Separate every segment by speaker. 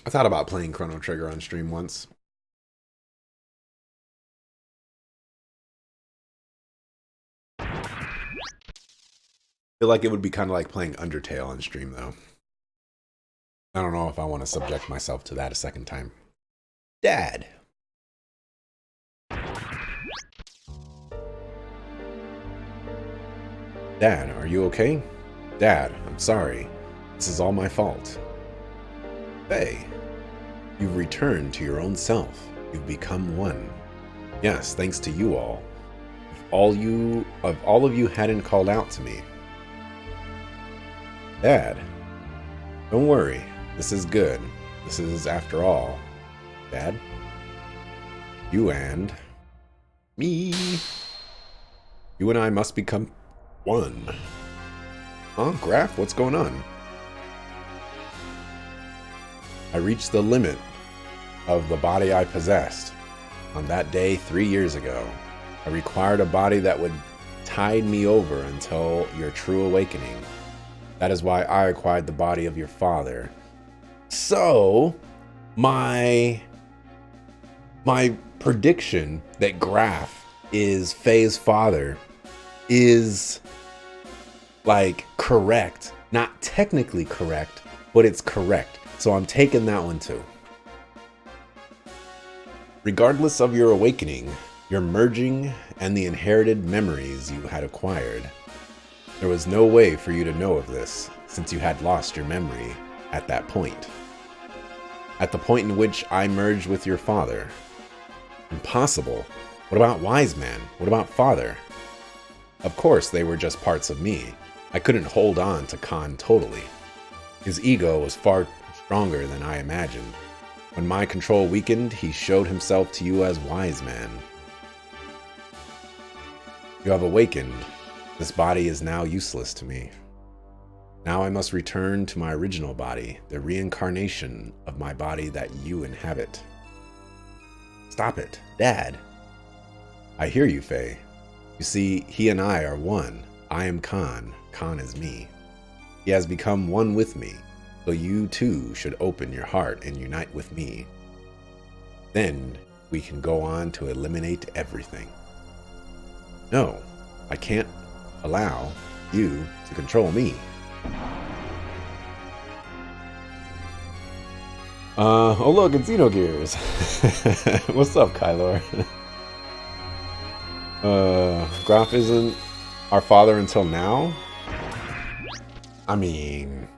Speaker 1: I thought about playing Chrono Trigger on stream once. Feel like it would be kind of like playing Undertale on stream, though. I don't know if I want to subject myself to that a second time. Dad. Dad, are you okay? Dad, I'm sorry. This is all my fault. Faye, you've returned to your own self. You've become one. Yes, thanks to you all. If all of you hadn't called out to me. Dad, don't worry. This is good. This is, after all, Dad, you and me. You and I must become one. Huh, Graph? What's going on? I reached the limit of the body I possessed. On that day 3 years ago, I required a body that would tide me over until your true awakening. That is why I acquired the body of your father. So, my prediction that Graph is Faye's father is, like, correct. Not technically correct, but it's correct. So I'm taking that one too. Regardless of your awakening, your merging, and the inherited memories you had acquired, there was no way for you to know of this, since you had lost your memory at that point. At the point in which I merged with your father. Impossible. What about Wise Man? What about Father? Of course, they were just parts of me. I couldn't hold on to Khan totally. His ego was far stronger than I imagined. When my control weakened, he showed himself to you as Wise Man. You have awakened. This body is now useless to me. Now I must return to my original body, the reincarnation of my body that you inhabit. Stop it, Dad. I hear you, Faye. You see, he and I are one. I am Khan. Khan is me. He has become one with me, so you too should open your heart and unite with me. Then we can go on to eliminate everything. No, I can't allow you to control me. Oh look, it's Xenogears. What's up, Kylor? Graph isn't our father until now? I mean,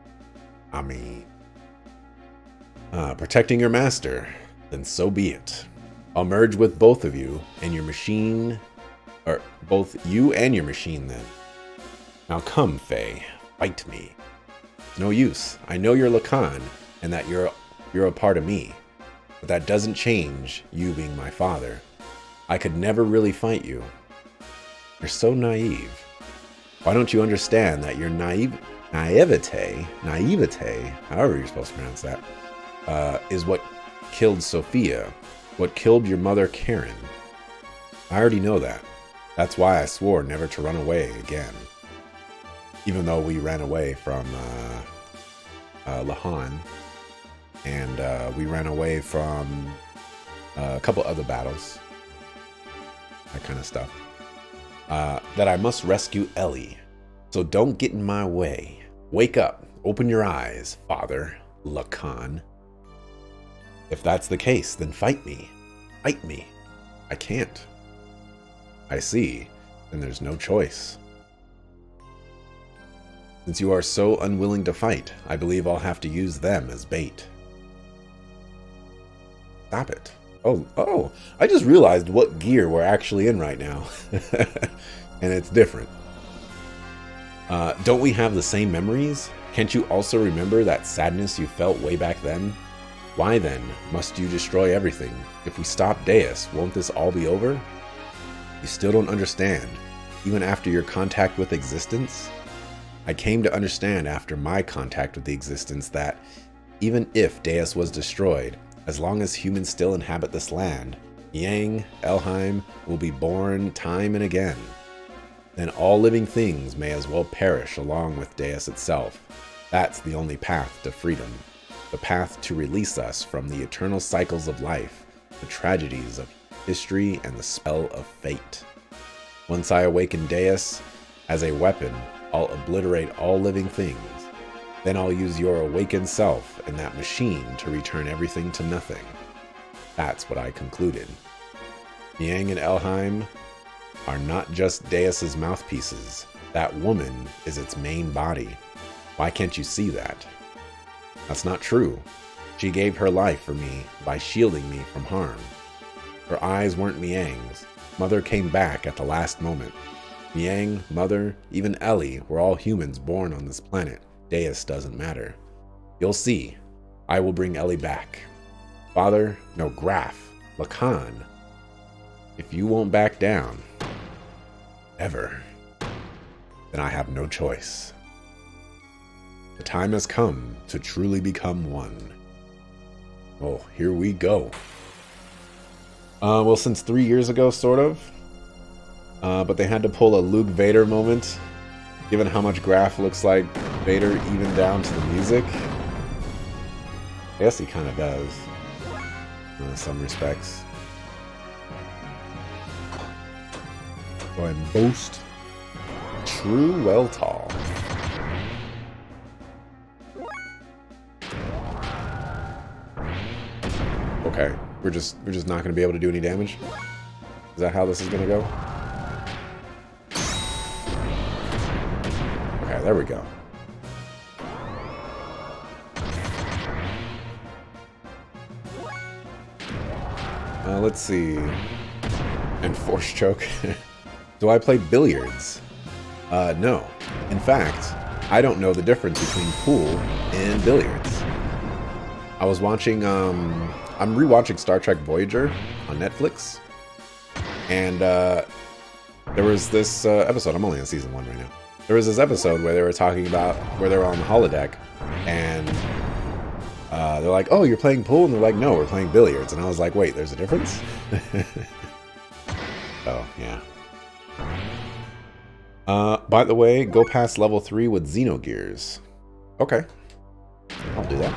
Speaker 1: protecting your master, then so be it. I'll merge with both of you and your machine, or both you and your machine then. Now come, Faye, fight me. It's no use. I know you're Lacan and that you're a part of me, but that doesn't change you being my father. I could never really fight you. You're so naive. Why don't you understand that your naivete, however you're supposed to pronounce that, is what killed Sophia, what killed your mother Karen. I already know that. That's why I swore never to run away again. Even though we ran away from Lahan, and we ran away from a couple other battles, that kind of stuff, that I must rescue Ellie. So don't get in my way. Wake up. Open your eyes, Father Lacan. If that's the case, then fight me. Fight me. I can't. I see. Then there's no choice. Since you are so unwilling to fight, I believe I'll have to use them as bait. Stop it. Oh, I just realized what gear we're actually in right now. And it's different. Don't we have the same memories? Can't you also remember that sadness you felt way back then? Why then must you destroy everything? If we stop Deus, won't this all be over? You still don't understand, even after your contact with existence? I came to understand after my contact with the existence that, even if Deus was destroyed, as long as humans still inhabit this land, Yang, Elheim, will be born time and again. Then all living things may as well perish along with Deus itself. That's the only path to freedom. the path to release us from the eternal cycles of life, the tragedies of history, and the spell of fate. Once I awaken Deus as a weapon, I'll obliterate all living things. Then I'll use your awakened self and that machine to return everything to nothing. That's what I concluded. Yang and Elheim are not just Deus's mouthpieces. That woman is its main body. Why can't you see that? That's not true. She gave her life for me by shielding me from harm. Her eyes weren't Miang's. Mother came back at the last moment. Miang, Mother, even Ellie were all humans born on this planet. Deus doesn't matter. You'll see. I will bring Ellie back. Father, no, Graf, Lacan. If you won't back down, ever, then I have no choice. The time has come to truly become one. Oh, here we go. Well, since 3 years ago, sort of. But they had to pull a Luke Vader moment, given how much Graf looks like Vader, even down to the music. I guess he kind of does, in some respects. Go ahead and boast. True Welltall. Okay, we're just not going to be able to do any damage. Is that how this is going to go? Okay, there we go. Let's see. And force choke. Do I play billiards? No. In fact, I don't know the difference between pool and billiards. I was watching, I'm rewatching Star Trek Voyager on Netflix. And there was this episode, I'm only on season 1 right now. There was this episode where they were talking about where they were on the holodeck. And they're like, oh, you're playing pool? And they're like, no, we're playing billiards. And I was like, wait, there's a difference? Oh, yeah. By the way, go past level 3 with Xenogears. Okay. I'll do that.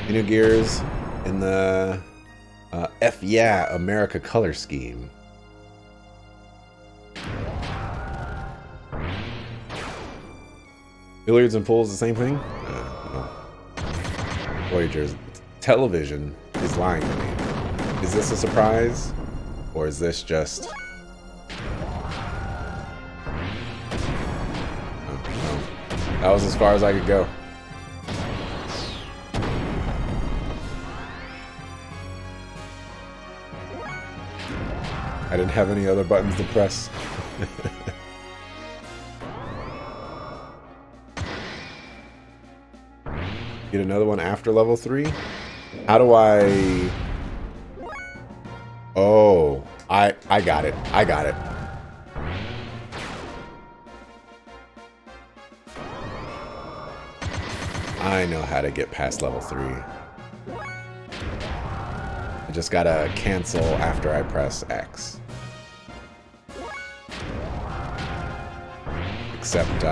Speaker 1: Xenogears in the F yeah America color scheme. Billiards and pool is the same thing? No. Voyager's television is lying to me. Is this a surprise? Or is this just... Oh, no. That was as far as I could go. I didn't have any other buttons to press. Get another one after level 3? How do I... Oh, I got it. I got it. I know how to get past level 3. I just gotta cancel after I press X. Except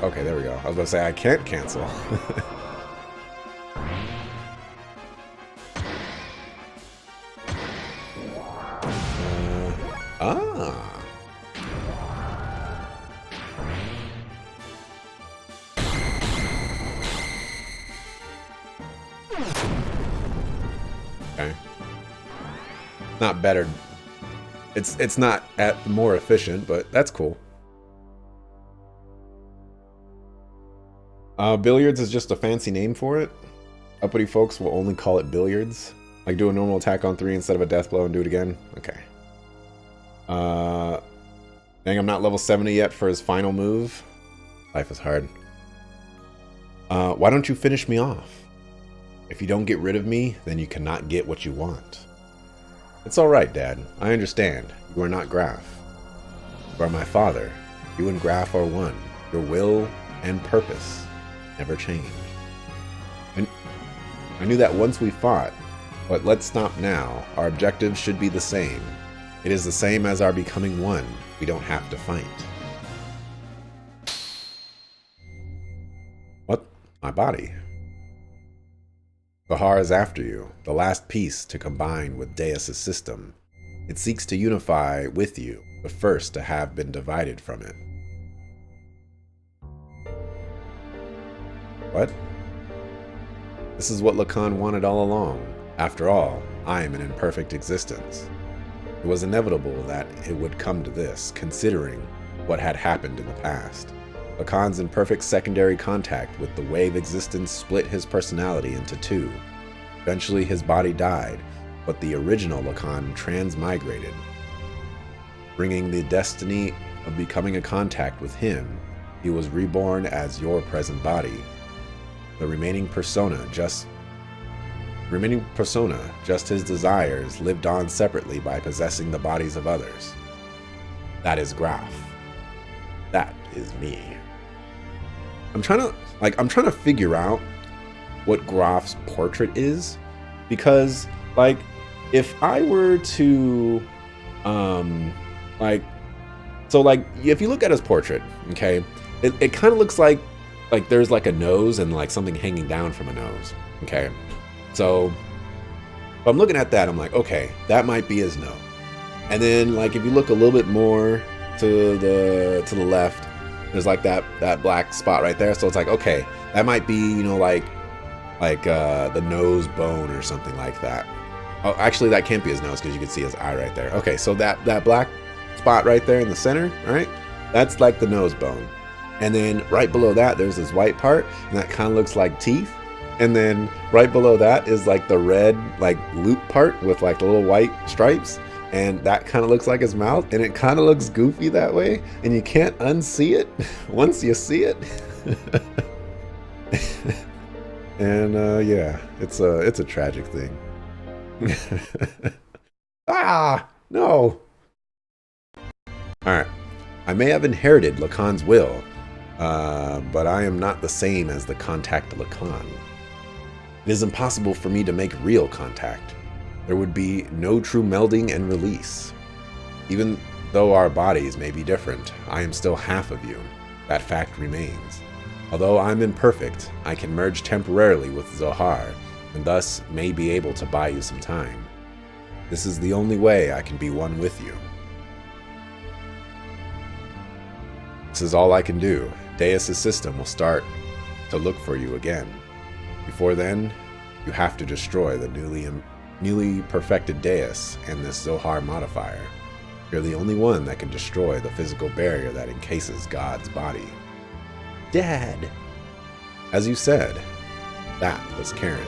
Speaker 1: okay, there we go. I was about to say I can't cancel. Okay. Not better. It's not more efficient, but that's cool. Billiards is just a fancy name for it. Uppity folks will only call it billiards. Like do a normal attack on 3 instead of a death blow and do it again. Okay. Dang, I'm not level 70 yet for his final move. Life is hard. Why don't you finish me off? If you don't get rid of me, then you cannot get what you want. It's alright, Dad. I understand. You are not Graf. You are my father. You and Graf are one. Your will and purpose never change. I knew that once we fought, but let's stop now. Our objectives should be the same. It is the same as our becoming one. We don't have to fight. What? My body? Bahar is after you, the last piece to combine with Deus' system. It seeks to unify with you, the first to have been divided from it. What? This is what Lacan wanted all along. After all, I am an imperfect existence. It was inevitable that it would come to this, considering what had happened in the past. Lacan's imperfect secondary contact with the wave existence split his personality into two. Eventually his body died, but the original Lacan transmigrated, bringing the destiny of becoming a contact with him. He was reborn as your present body. The remaining persona, just his desires, lived on separately by possessing the bodies of others. That is Graf. That is me. I'm trying to figure out what Graf's portrait is, because like if I were to if you look at his portrait, okay, it kind of looks like there's like a nose and like something hanging down from a nose. Okay, so if I'm looking at that, I'm like, okay, that might be his nose. And then like if you look a little bit more to the left, there's like that black spot right there. So it's like, okay, that might be, you know, like the nose bone or something like that. Oh, actually that can't be his nose because you can see his eye right there. Okay, so that black spot right there in the center, right? That's like the nose bone. And then right below that, there's this white part, and that kind of looks like teeth. And then right below that is like the red, like loop part with like the little white stripes. And that kind of looks like his mouth, and it kind of looks goofy that way. And you can't unsee it once you see it. And yeah, it's a tragic thing. Ah, no. All right. I may have inherited Lacan's will, but I am not the same as the contact Lacan. It is impossible for me to make real contact. There would be no true melding and release. Even though our bodies may be different, I am still half of you. That fact remains. Although I'm imperfect, I can merge temporarily with Zohar, and thus may be able to buy you some time. This is the only way I can be one with you. This is all I can do. Deus' system will start to look for you again. Before then, you have to destroy the newly perfected Deus and this Zohar modifier. You're the only one that can destroy the physical barrier that encases God's body. Dad! As you said, that was Karen.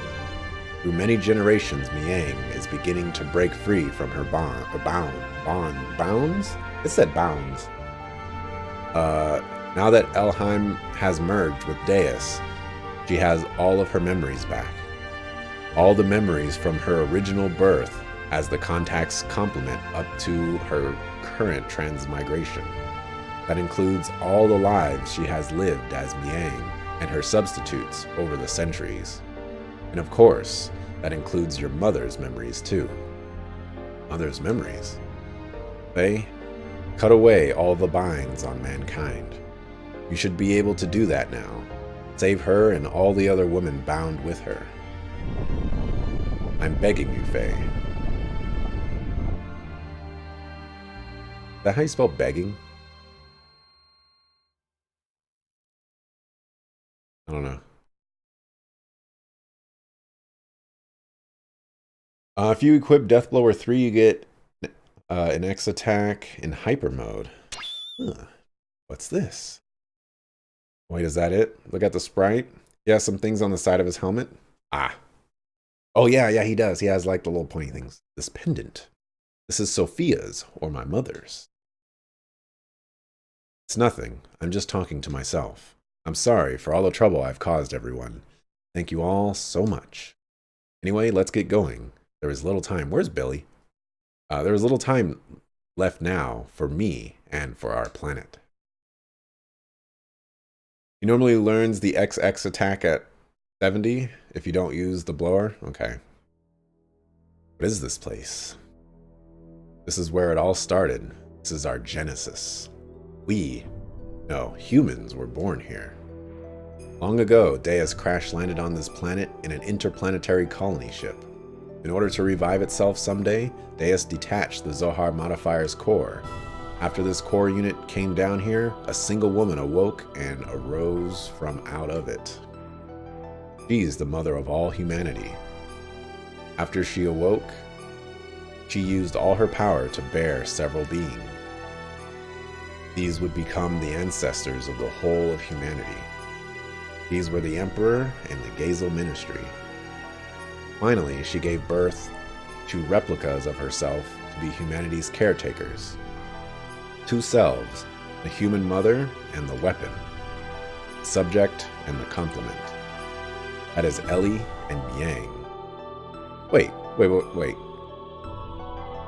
Speaker 1: Through many generations, Miang is beginning to break free from her bounds? It said bounds. Now that Elheim has merged with Deus, she has all of her memories back. All the memories from her original birth as the contact's complement up to her current transmigration. That includes all the lives she has lived as Miang and her substitutes over the centuries. And of course, that includes your mother's memories too. Mother's memories? Faye, cut away all the binds on mankind. You should be able to do that now. Save her and all the other women bound with her. I'm begging you, Faye. Is that how you spell begging? I don't know. If you equip Deathblower 3, you get an X attack in hyper mode. Huh. What's this? Wait, is that it? Look at the sprite. He has some things on the side of his helmet. Ah. Oh, yeah, he does. He has like the little pointy things. This pendant. This is Sophia's or my mother's. It's nothing. I'm just talking to myself. I'm sorry for all the trouble I've caused everyone. Thank you all so much. Anyway, let's get going. There is little time. Where's Billy? There is little time left now for me and for our planet. He normally learns the XX attack at 70 if you don't use the blower. Okay. What is this place? This is where it all started. This is our genesis. Humans were born here. Long ago, Deus crash-landed on this planet in an interplanetary colony ship. In order to revive itself someday, Deus detached the Zohar modifier's core. After this core unit came down here, a single woman awoke and arose from out of it. She is the mother of all humanity. After she awoke, she used all her power to bear several beings. These would become the ancestors of the whole of humanity. These were the Emperor and the Gazel Ministry. Finally, she gave birth to replicas of herself to be humanity's caretakers. Two selves, the human mother and the weapon, the subject and the complement. That is Ellie and Miang. Wait.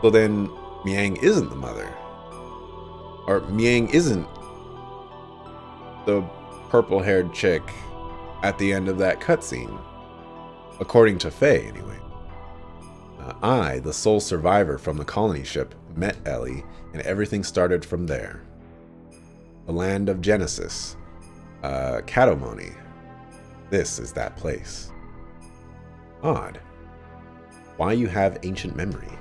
Speaker 1: So then, Miang isn't the mother. Or Miang isn't the purple-haired chick at the end of that cutscene. According to Faye, anyway. I, the sole survivor from the colony ship, met Ellie, and everything started from there. The land of Genesis. Katomoni. This is that place. Odd. Why you have ancient memory?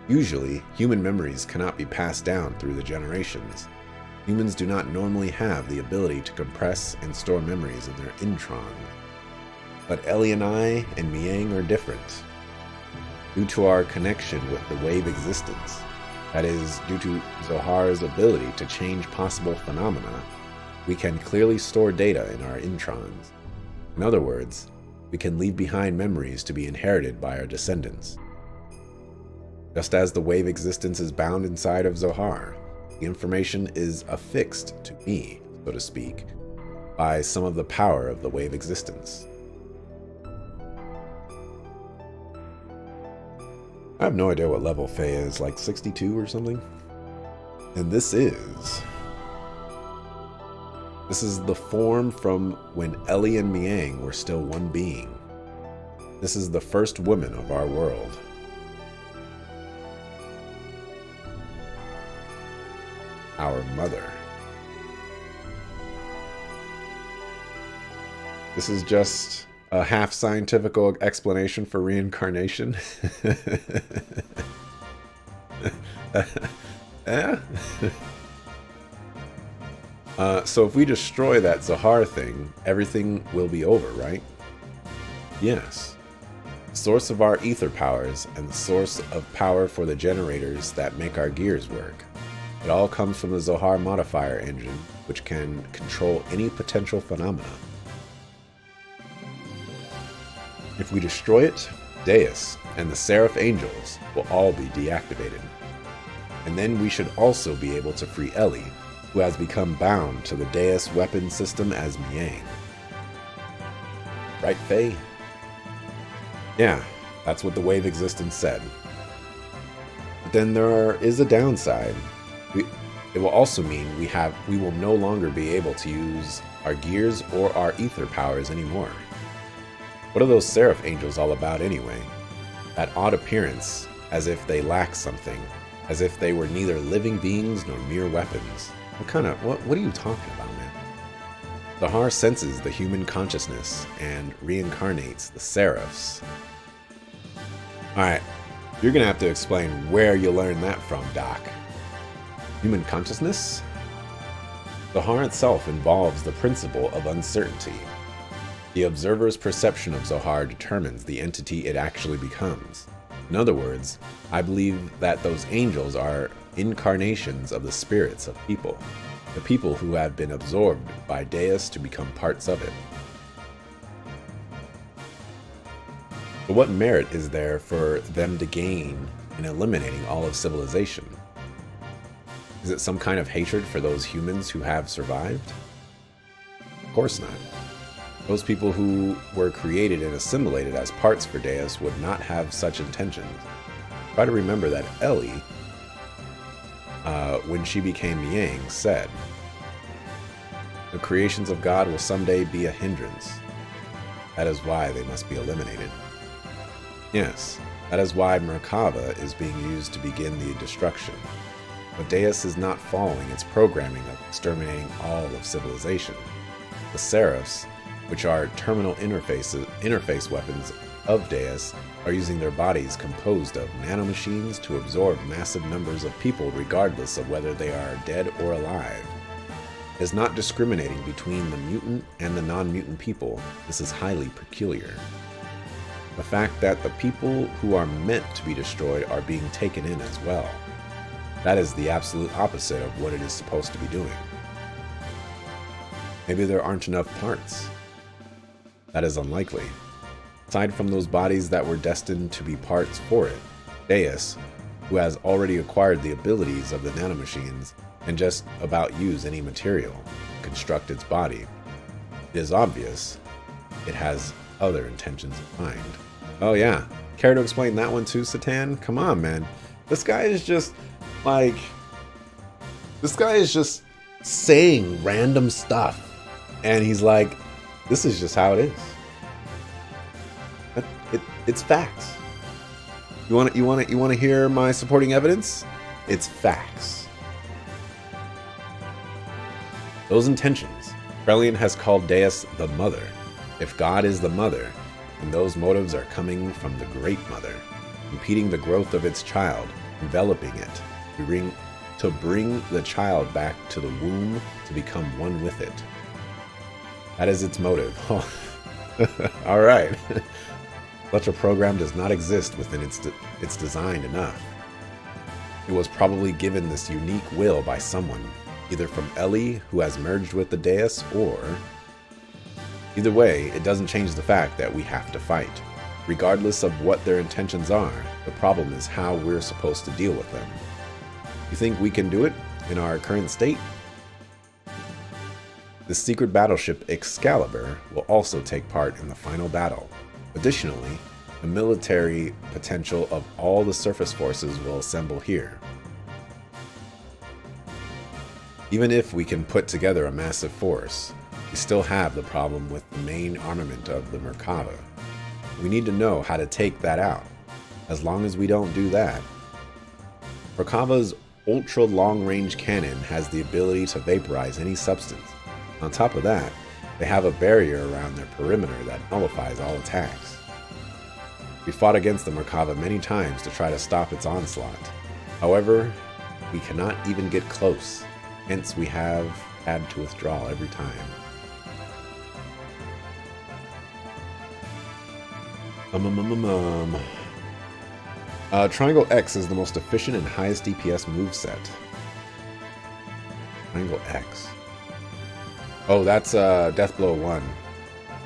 Speaker 1: Usually, human memories cannot be passed down through the generations. Humans do not normally have the ability to compress and store memories in their introns. But Ellie and I and Miang are different. Due to our connection with the wave existence, that is, due to Zohar's ability to change possible phenomena, we can clearly store data in our introns. In other words, we can leave behind memories to be inherited by our descendants. Just as the wave existence is bound inside of Zohar, the information is affixed to me, so to speak, by some of the power of the wave existence. I have no idea what level Faye is, like 62 or something? And this is the form from when Ellie and Miang were still one being. This is the first woman of our world. Our mother. This is just a half scientific explanation for reincarnation. Yeah. So if we destroy that Zohar thing, everything will be over, right? Yes. The source of our ether powers and the source of power for the generators that make our gears work. It all comes from the Zohar modifier engine, which can control any potential phenomena. If we destroy it, Deus and the Seraph Angels will all be deactivated. And then we should also be able to free Ellie, who has become bound to the Deus weapon system as Miang. Right, Faye? Yeah, that's what the wave existence said. But then there is a downside. It will also mean we will no longer be able to use our gears or our ether powers anymore. What are those Seraph Angels all about anyway? That odd appearance, as if they lack something, as if they were neither living beings nor mere weapons. What are you talking about, man? Zohar senses the human consciousness and reincarnates the Seraphs. Alright, you're gonna have to explain where you learned that from, Doc. Human consciousness? Zohar itself involves the principle of uncertainty. The observer's perception of Zohar determines the entity it actually becomes. In other words, I believe that those angels are incarnations of the spirits of people, the people who have been absorbed by Deus to become parts of it. But what merit is there for them to gain in eliminating all of civilization? Is it some kind of hatred for those humans who have survived? Of course not. Those people who were created and assimilated as parts for Deus would not have such intentions. Try to remember that Ellie, when she became Miang, said, "The creations of God will someday be a hindrance. That is why they must be eliminated." Yes, that is why Merkaba is being used to begin the destruction. But Deus is not following its programming of exterminating all of civilization. The Seraphs, which are terminal interface weapons of Deus, are using their bodies composed of nanomachines to absorb massive numbers of people regardless of whether they are dead or alive. It is not discriminating between the mutant and the non-mutant people. This is highly peculiar. The fact that the people who are meant to be destroyed are being taken in as well. That is the absolute opposite of what it is supposed to be doing. Maybe there aren't enough parts. That is unlikely. Aside from those bodies that were destined to be parts for it, Deus, who has already acquired the abilities of the nanomachines, can just about use any material to construct its body. It is obvious it has other intentions in mind. Oh yeah, care to explain that one too, Satan? Come on, man. This guy is just saying random stuff, and he's like, this is just how it is. It's facts. You want to hear my supporting evidence? It's facts. Those intentions. Krelian has called Deus the Mother. If God is the Mother, then those motives are coming from the Great Mother, impeding the growth of its child, enveloping it, to bring the child back to the womb to become one with it. That is its motive. All right. Such a program does not exist within its designed enough. It was probably given this unique will by someone, either from Ellie, who has merged with the Deus, or... Either way, it doesn't change the fact that we have to fight. Regardless of what their intentions are, the problem is how we're supposed to deal with them. You think we can do it in our current state? The secret battleship Excalibur will also take part in the final battle. Additionally, the military potential of all the surface forces will assemble here. Even if we can put together a massive force, we still have the problem with the main armament of the Merkava. We need to know how to take that out. As long as we don't do that, Merkava's ultra long-range cannon has the ability to vaporize any substance. On top of that, they have a barrier around their perimeter that nullifies all attacks. We fought against the Merkava many times to try to stop its onslaught. However, we cannot even get close, hence we have had to withdraw every time. Triangle X is the most efficient and highest DPS moveset. Triangle X. Oh, that's Deathblow 1.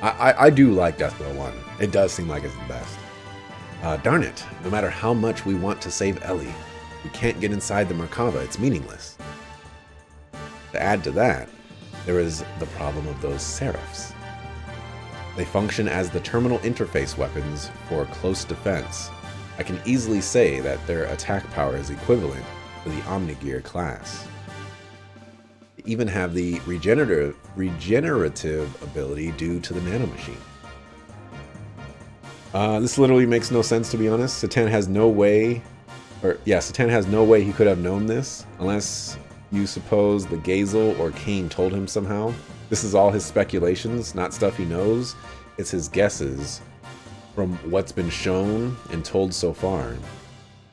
Speaker 1: I do like Deathblow 1. It does seem like it's the best. Darn it. No matter how much we want to save Ellie, we can't get inside the Merkava. It's meaningless. To add to that, there is the problem of those Seraphs. They function as the terminal interface weapons for close defense. I can easily say that their attack power is equivalent to the Omnigear class. They even have the regenerative ability due to the nanomachine. This literally makes no sense, to be honest. Satan has no way he could have known this, unless you suppose the Gazel or Cain told him somehow. This is all his speculations, not stuff he knows. It's his guesses from what's been shown and told so far.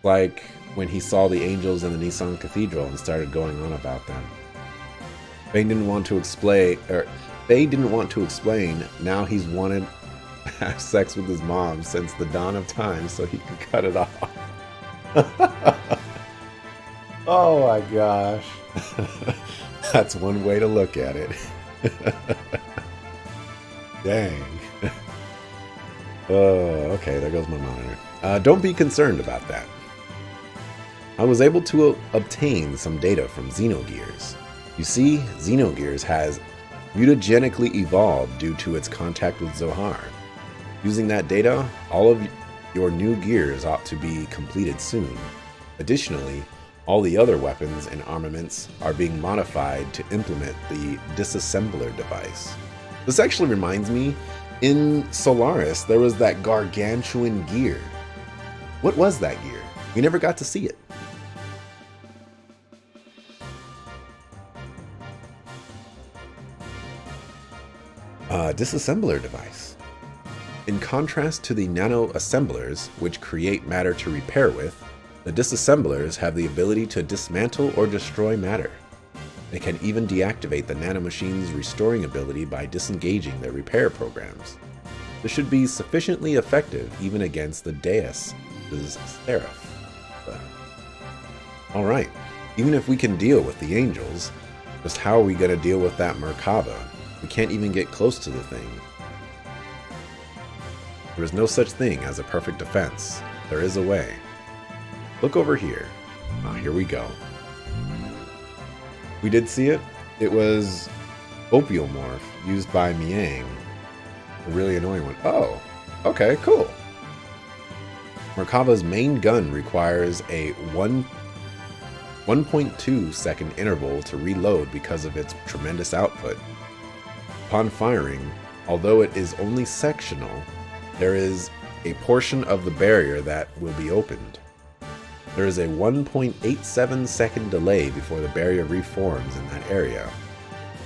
Speaker 1: Like when he saw the angels in the Nissan Cathedral and started going on about them. They didn't want to explain, now he's wanted to have sex with his mom since the dawn of time so he could cut it off. Oh my gosh. That's one way to look at it. Dang. Oh, okay, there goes my monitor. Don't be concerned about that. I was able to obtain some data from Xenogears. You see, Xenogears has mutagenically evolved due to its contact with Zohar. Using that data, all of your new gears ought to be completed soon. Additionally, all the other weapons and armaments are being modified to implement the disassembler device. This actually reminds me, in Solaris, there was that gargantuan gear. What was that gear? We never got to see it. A disassembler device. In contrast to the nano-assemblers, which create matter to repair with, the disassemblers have the ability to dismantle or destroy matter. They can even deactivate the nanomachine's restoring ability by disengaging their repair programs. This should be sufficiently effective even against the Deus' Seraph. Alright, even if we can deal with the angels, just how are we going to deal with that Merkaba? We can't even get close to the thing. There is no such thing as a perfect defense. There is a way. Look over here. Ah, here we go. We did see it. It was Opiomorph used by Miang. A really annoying one. Oh, okay, cool. Merkaba's main gun requires a 1.2 second interval to reload because of its tremendous output. Upon firing, although it is only sectional, there is a portion of the barrier that will be opened. There is a 1.87 second delay before the barrier reforms in that area.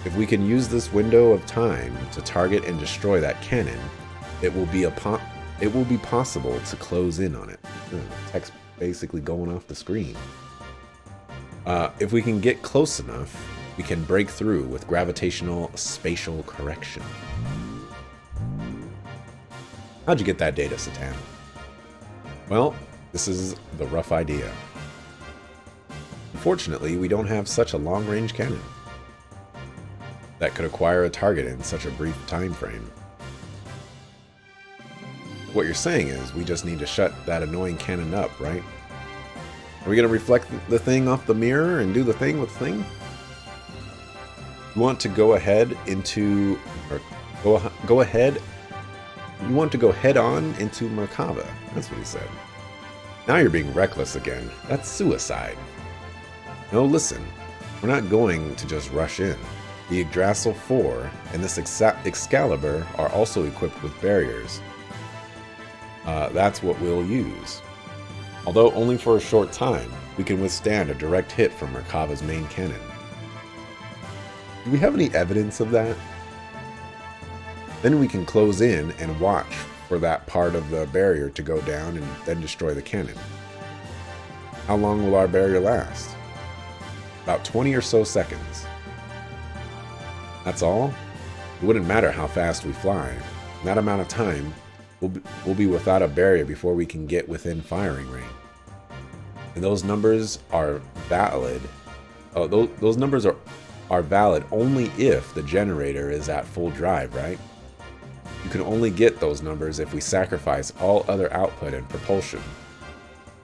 Speaker 1: If we can use this window of time to target and destroy that cannon, it will be possible to close in on it. Text basically going off the screen. If we can get close enough, we can break through with gravitational spatial correction. How'd you get that data, Satan? Well, this is the rough idea. Unfortunately, we don't have such a long-range cannon that could acquire a target in such a brief time frame. What you're saying is we just need to shut that annoying cannon up, right? Are we going to reflect the thing off the mirror and do the thing with the thing? You want to go ahead into... go ahead... You want to go head-on into Merkaba. That's what he said. Now you're being reckless again. That's suicide. No, listen. We're not going to just rush in. The Yggdrasil 4 and this Excalibur are also equipped with barriers. That's what we'll use. Although only for a short time, we can withstand a direct hit from Merkaba's main cannon. Do we have any evidence of that? Then we can close in and watch for that part of the barrier to go down and then destroy the cannon. How long will our barrier last? About 20 or so seconds. That's all? It wouldn't matter how fast we fly. In that amount of time, we'll be without a barrier before we can get within firing range. And those numbers are valid. Oh, those numbers are valid only if the generator is at full drive, right? You can only get those numbers if we sacrifice all other output and propulsion.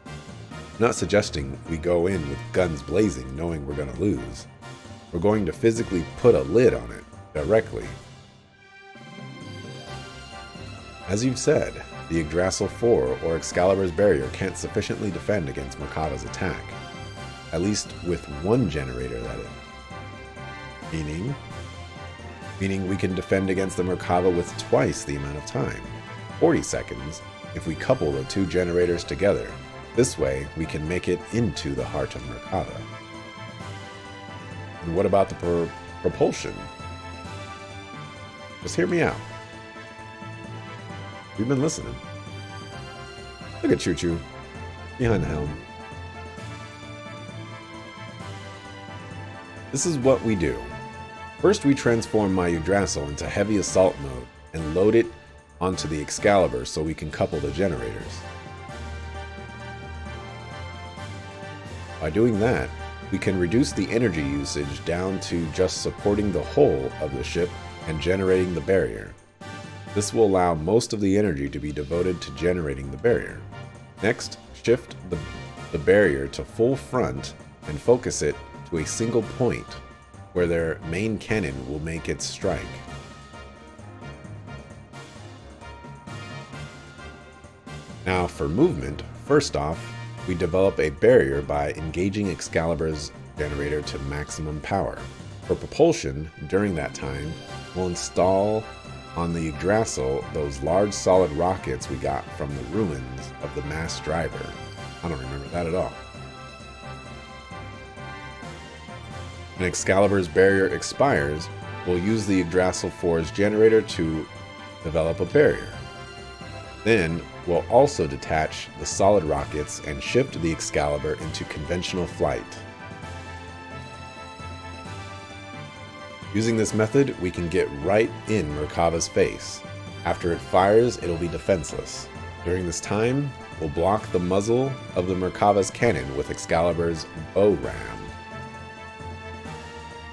Speaker 1: I'm not suggesting we go in with guns blazing knowing we're going to lose. We're going to physically put a lid on it directly. As you've said, the Yggdrasil 4 or Excalibur's barrier can't sufficiently defend against Merkaba's attack. At least with one generator, that is. Meaning we can defend against the Merkaba with twice the amount of time, 40 seconds, if we couple the two generators together. This way, we can make it into the heart of Merkaba. And what about the propulsion? Just hear me out. We've been listening. Look at Choo Choo behind the helm. This is what we do. First, we transform my Yggdrasil into heavy assault mode and load it onto the Excalibur so we can couple the generators. By doing that, we can reduce the energy usage down to just supporting the whole of the ship and generating the barrier. This will allow most of the energy to be devoted to generating the barrier. Next, shift the barrier to full front and focus it to a single point where their main cannon will make its strike. Now for movement, first off, we develop a barrier by engaging Excalibur's generator to maximum power. For propulsion, during that time, we'll install on the Yggdrasil those large solid rockets we got from the ruins of the mass driver. I don't remember that at all. When Excalibur's barrier expires, We'll use the Yggdrasil 4's generator to develop a barrier. Then, we'll also detach the solid rockets and shift the Excalibur into conventional flight. Using this method, we can get right in Merkava's face. After it fires, it'll be defenseless. During this time, we'll block the muzzle of the Merkava's cannon with Excalibur's bow ram,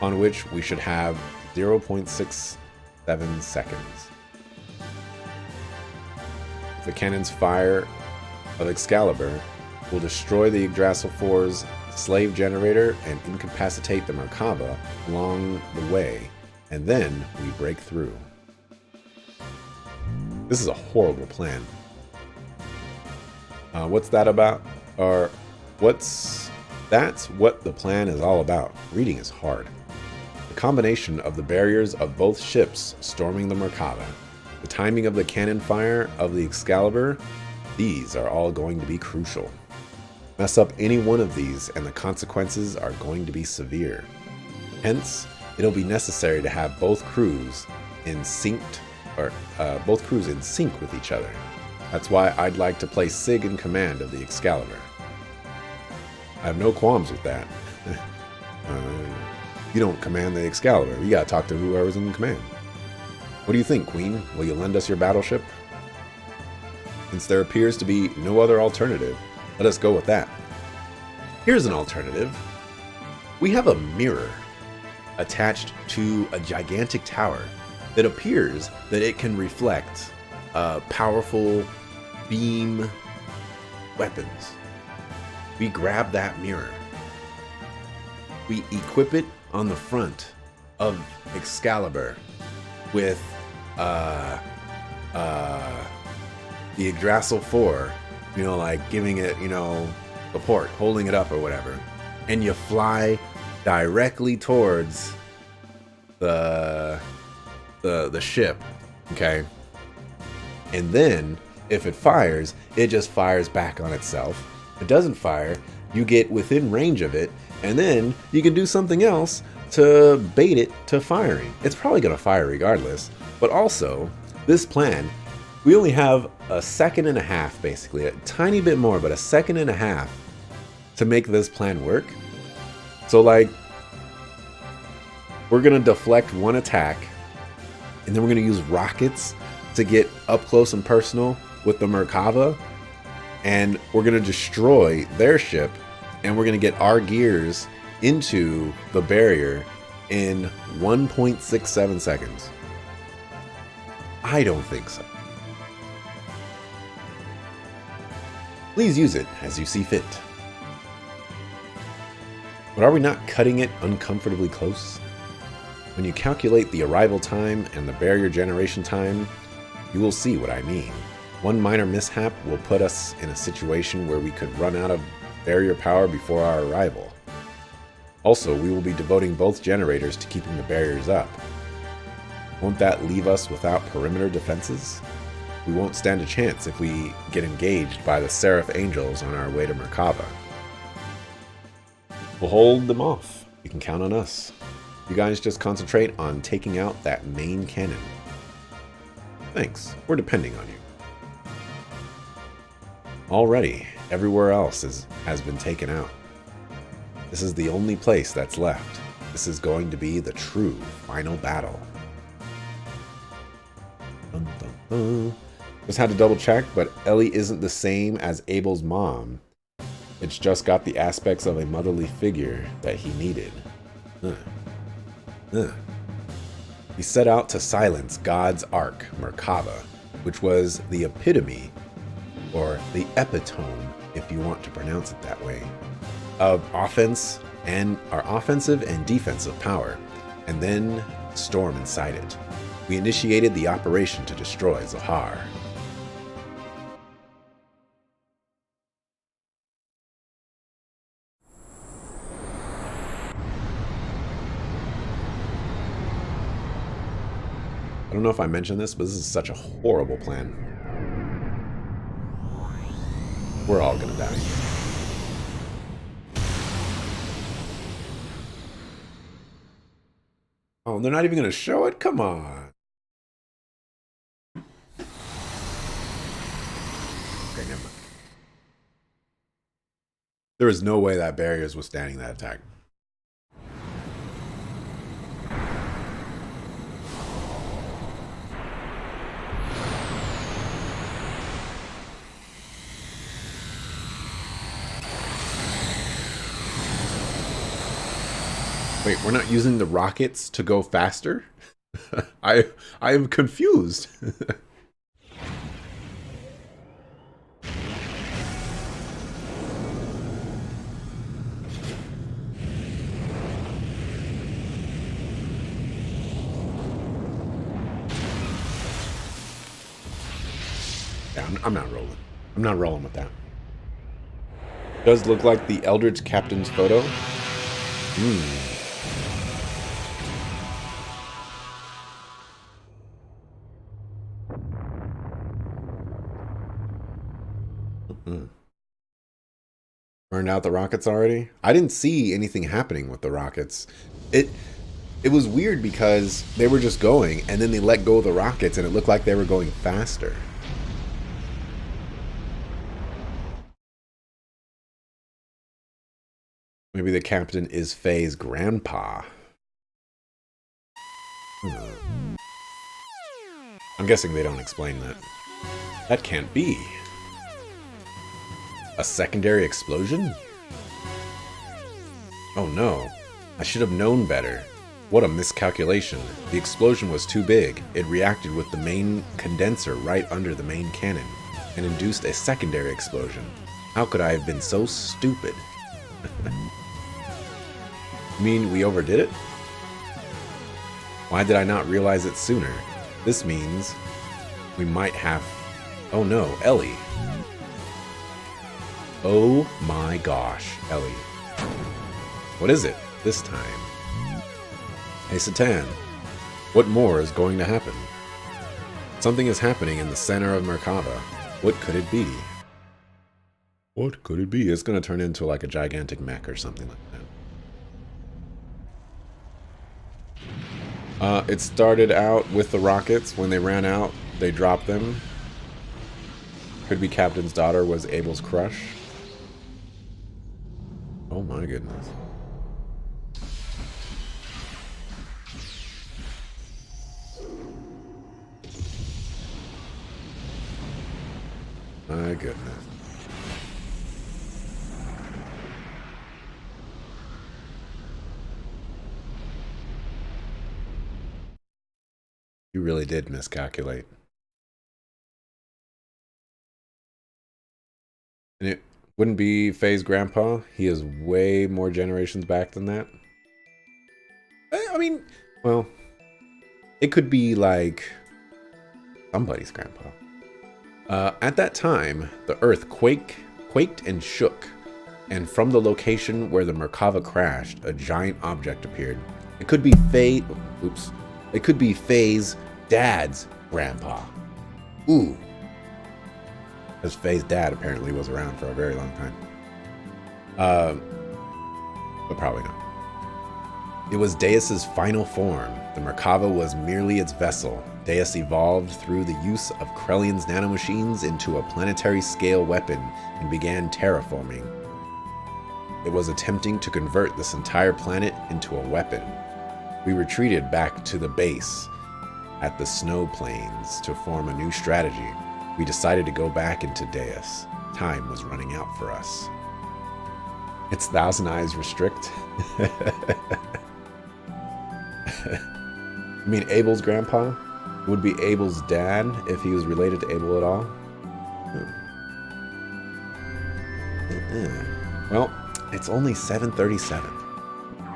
Speaker 1: on which we should have 0.67 seconds. The cannon's fire of Excalibur will destroy the Yggdrasil 4's slave generator and incapacitate the Merkava along the way, and then we break through. This is a horrible plan. What's that about? That's what the plan is all about. Reading is hard. The combination of the barriers of both ships storming the Merkava, the timing of the cannon fire of the Excalibur, these are all going to be crucial. Mess up any one of these and the consequences are going to be severe. Hence, it'll be necessary to have both crews in sync with each other. That's why I'd like to place Sig in command of the Excalibur. I have no qualms with that. You don't command the Excalibur. You gotta talk to whoever's in command. What do you think, Queen? Will you lend us your battleship? Since there appears to be no other alternative, let us go with that. Here's an alternative. We have a mirror attached to a gigantic tower that appears that it can reflect powerful beam weapons. We grab that mirror. We equip it on the front of Excalibur with the Yggdrasil 4, like giving it, support, holding it up or whatever. And you fly directly towards the ship, okay? And then, if it fires, it just fires back on itself. If it doesn't fire, you get within range of it, and then you can do something else to bait it to firing. It's probably going to fire regardless, but also, this plan, we only have a second and a half, basically, a tiny bit more, but a second and a half to make this plan work. So, we're going to deflect one attack, and then we're going to use rockets to get up close and personal with the Merkava, and we're going to destroy their ship, and we're going to get our gears into the barrier in 1.67 seconds. I don't think so. Please use it as you see fit. But are we not cutting it uncomfortably close? When you calculate the arrival time and the barrier generation time, you will see what I mean. One minor mishap will put us in a situation where we could run out of barrier power before our arrival. Also, we will be devoting both generators to keeping the barriers up. Won't that leave us without perimeter defenses? We won't stand a chance if we get engaged by the Seraph Angels on our way to Merkava. We'll hold them off. You can count on us. You guys just concentrate on taking out that main cannon. Thanks, we're depending on you. Already, everywhere else has been taken out. This is the only place that's left. This is going to be the true final battle. Dun, dun, dun. Just had to double check, but Ellie isn't the same as Abel's mom. It's just got the aspects of a motherly figure that he needed. He set out to silence God's Ark, Merkava, which was the epitome, or the epitome, if you want to pronounce it that way, of offense and our offensive and defensive power, and then storm inside it. We initiated the operation to destroy Zohar. I don't know if I mentioned this, but this is such a horrible plan. We're all gonna die. No, they're not even going to show it? Come on. Okay, never mind. There is no way that barrier is withstanding that attack. Wait, we're not using the rockets to go faster? I am confused. Yeah, I'm not rolling. I'm not rolling with that. Does look like the Eldritch Captain's photo. Burned out the rockets already? I didn't see anything happening with the rockets. It was weird because they were just going, and then they let go of the rockets, and it looked like they were going faster. Maybe the captain is Faye's grandpa. I'm guessing they don't explain that. That can't be. A secondary explosion? Oh no. I should have known better. What a miscalculation. The explosion was too big. It reacted with the main condenser right under the main cannon and induced a secondary explosion. How could I have been so stupid? You mean we overdid it? Why did I not realize it sooner? This means we might have... Oh no, Ellie. Oh my gosh, Ellie. What is it this time? Hey Satan, what more is going to happen? Something is happening in the center of Merkava. What could it be? What could it be? It's going to turn into like a gigantic mech or something like that. It started out with the rockets. When they ran out, they dropped them. Could be Captain's daughter was Abel's crush. Oh my goodness. My goodness. You really did miscalculate. And it wouldn't be Faye's grandpa. He is way more generations back than that. I mean, well, it could be like somebody's grandpa. At that time, the earth quaked and shook, and from the location where the Merkava crashed, a giant object appeared. It could be Faye. Oops. It could be Faye's dad's grandpa. Ooh. Because Faye's dad apparently was around for a very long time. But probably not. It was Deus's final form. The Merkava was merely its vessel. Deus evolved through the use of Krellion's nanomachines into a planetary-scale weapon and began terraforming. It was attempting to convert this entire planet into a weapon. We retreated back to the base at the snow plains to form a new strategy. We decided to go back into Deus. Time was running out for us. It's Thousand Eyes Restrict. You mean Abel's grandpa? It would be Abel's dad if he was related to Abel at all? Well, it's only 7:37.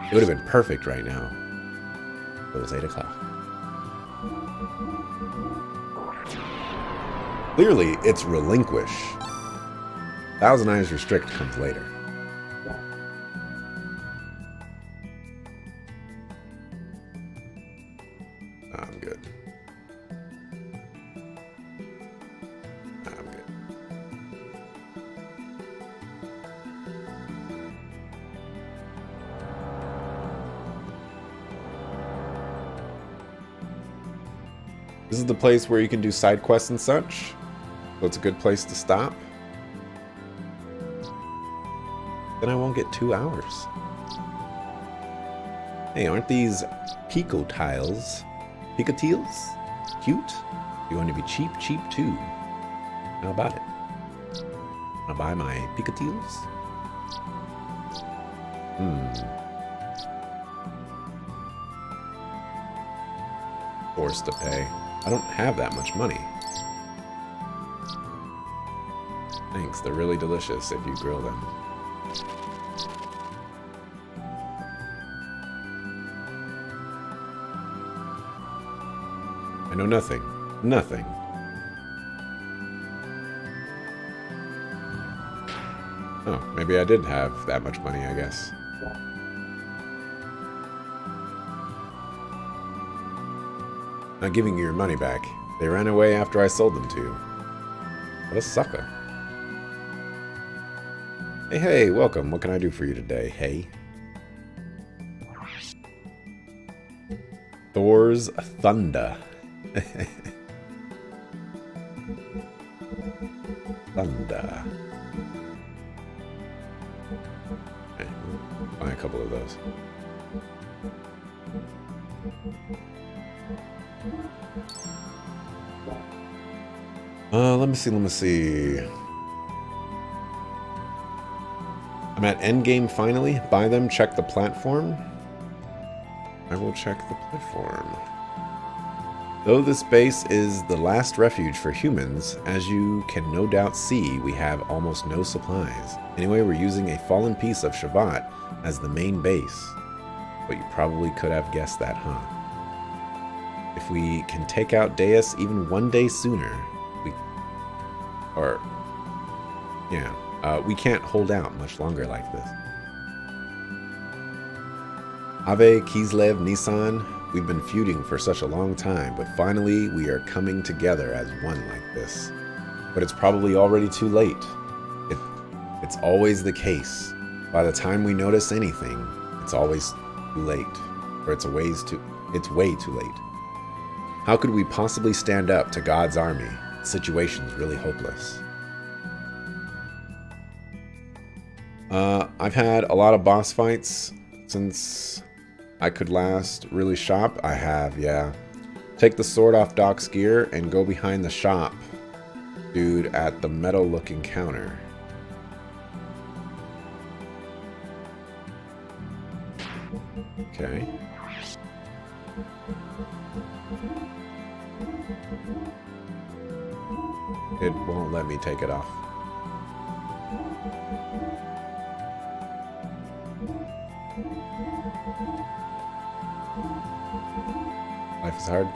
Speaker 1: It would have been perfect right now. It was 8 o'clock. Clearly, it's Relinquish. Thousand Eyes Restrict comes later. I'm good. I'm good. This is the place where you can do side quests and such. So it's a good place to stop. Then I won't get 2 hours. Hey, aren't these Pico tiles? Picotiles? Cute? You want to be cheap, cheap too. How about it? I'll buy my Picotiles? Forced to pay. I don't have that much money. Thanks, they're really delicious if you grill them. I know nothing. Nothing. Oh, maybe I did have that much money, I guess. Not giving you your money back. They ran away after I sold them to you. What a sucker. Hey, hey, welcome. What can I do for you today? Hey. Thor's Thunder. Thunder. Okay, buy a couple of those. Let me see. I'm at endgame finally. Buy them, check the platform. I will check the platform. Though this base is the last refuge for humans, as you can no doubt see, we have almost no supplies. Anyway, we're using a fallen piece of Shavat as the main base. But you probably could have guessed that, huh? If we can take out Deus even one day sooner, we can't hold out much longer like this. Ave, Kislev, Nissan, we've been feuding for such a long time, but finally we are coming together as one like this. But it's probably already too late. It's always the case. By the time we notice anything, it's always too late. Or it's way too late. How could we possibly stand up to God's army? The situation's really hopeless. I've had a lot of boss fights since I could last really shop. I have, yeah. Take the sword off Doc's gear and go behind the shop. Dude at the metal looking counter. Okay. It won't let me take it off. Life is hard.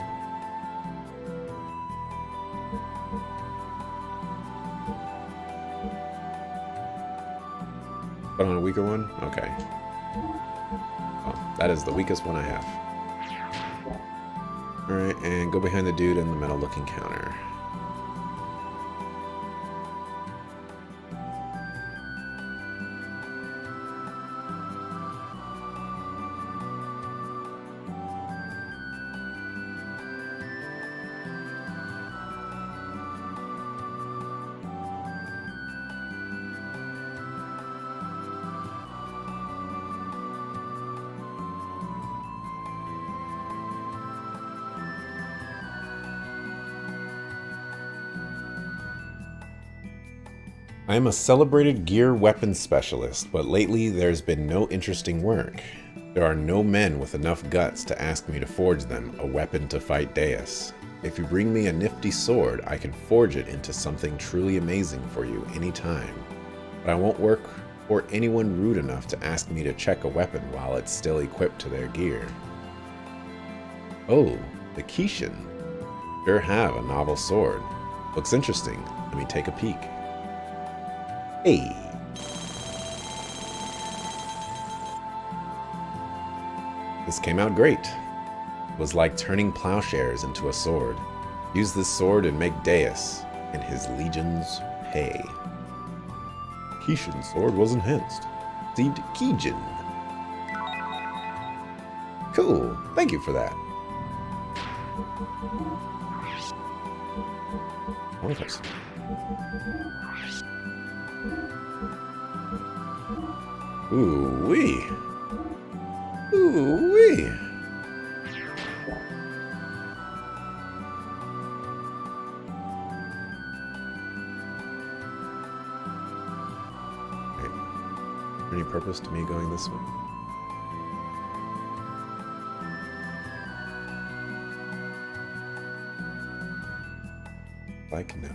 Speaker 1: Put on a weaker one? Okay. Oh, that is the weakest one I have. Alright, and go behind the dude in the metal looking counter. I am a celebrated gear weapons specialist, but lately there's been no interesting work. There are no men with enough guts to ask me to forge them a weapon to fight Deus. If you bring me a nifty sword, I can forge it into something truly amazing for you anytime. But I won't work for anyone rude enough to ask me to check a weapon while it's still equipped to their gear. Oh, the Kishin. Sure have a novel sword. Looks interesting. Let me take a peek. Hey. This came out great. It was like turning plowshares into a sword. Use this sword and make Deus and his legions pay. Kishin's sword was enhanced. Received Kijin. Cool. Thank you for that. All of us. Ooh-wee. Ooh-wee. Any purpose to me going this way? Like no.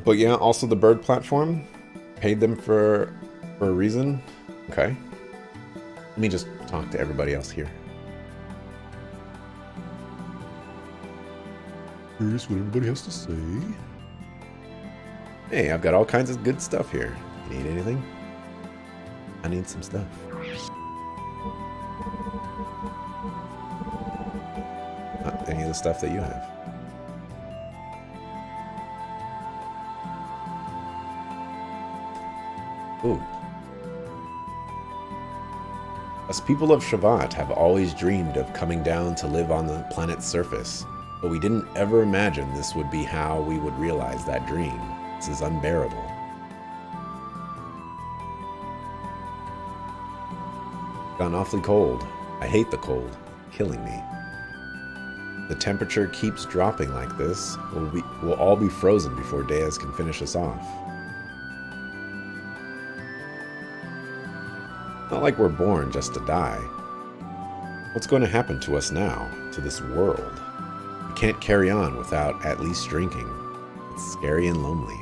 Speaker 1: But yeah, also the bird platform. Paid them for a reason. Okay. Let me just talk to everybody else here. Here's what everybody has to say. Hey, I've got all kinds of good stuff here. You need anything? I need some stuff. Not any of the stuff that you have. Ooh. Us people of Shavat have always dreamed of coming down to live on the planet's surface, but we didn't ever imagine this would be how we would realize that dream. This is unbearable. Gone awfully cold. I hate the cold. Killing me. The temperature keeps dropping like this. We'll all be frozen before Deus can finish us off. Not like we're born just to die. What's going to happen to us now, to this world? We can't carry on without at least drinking. It's scary and lonely.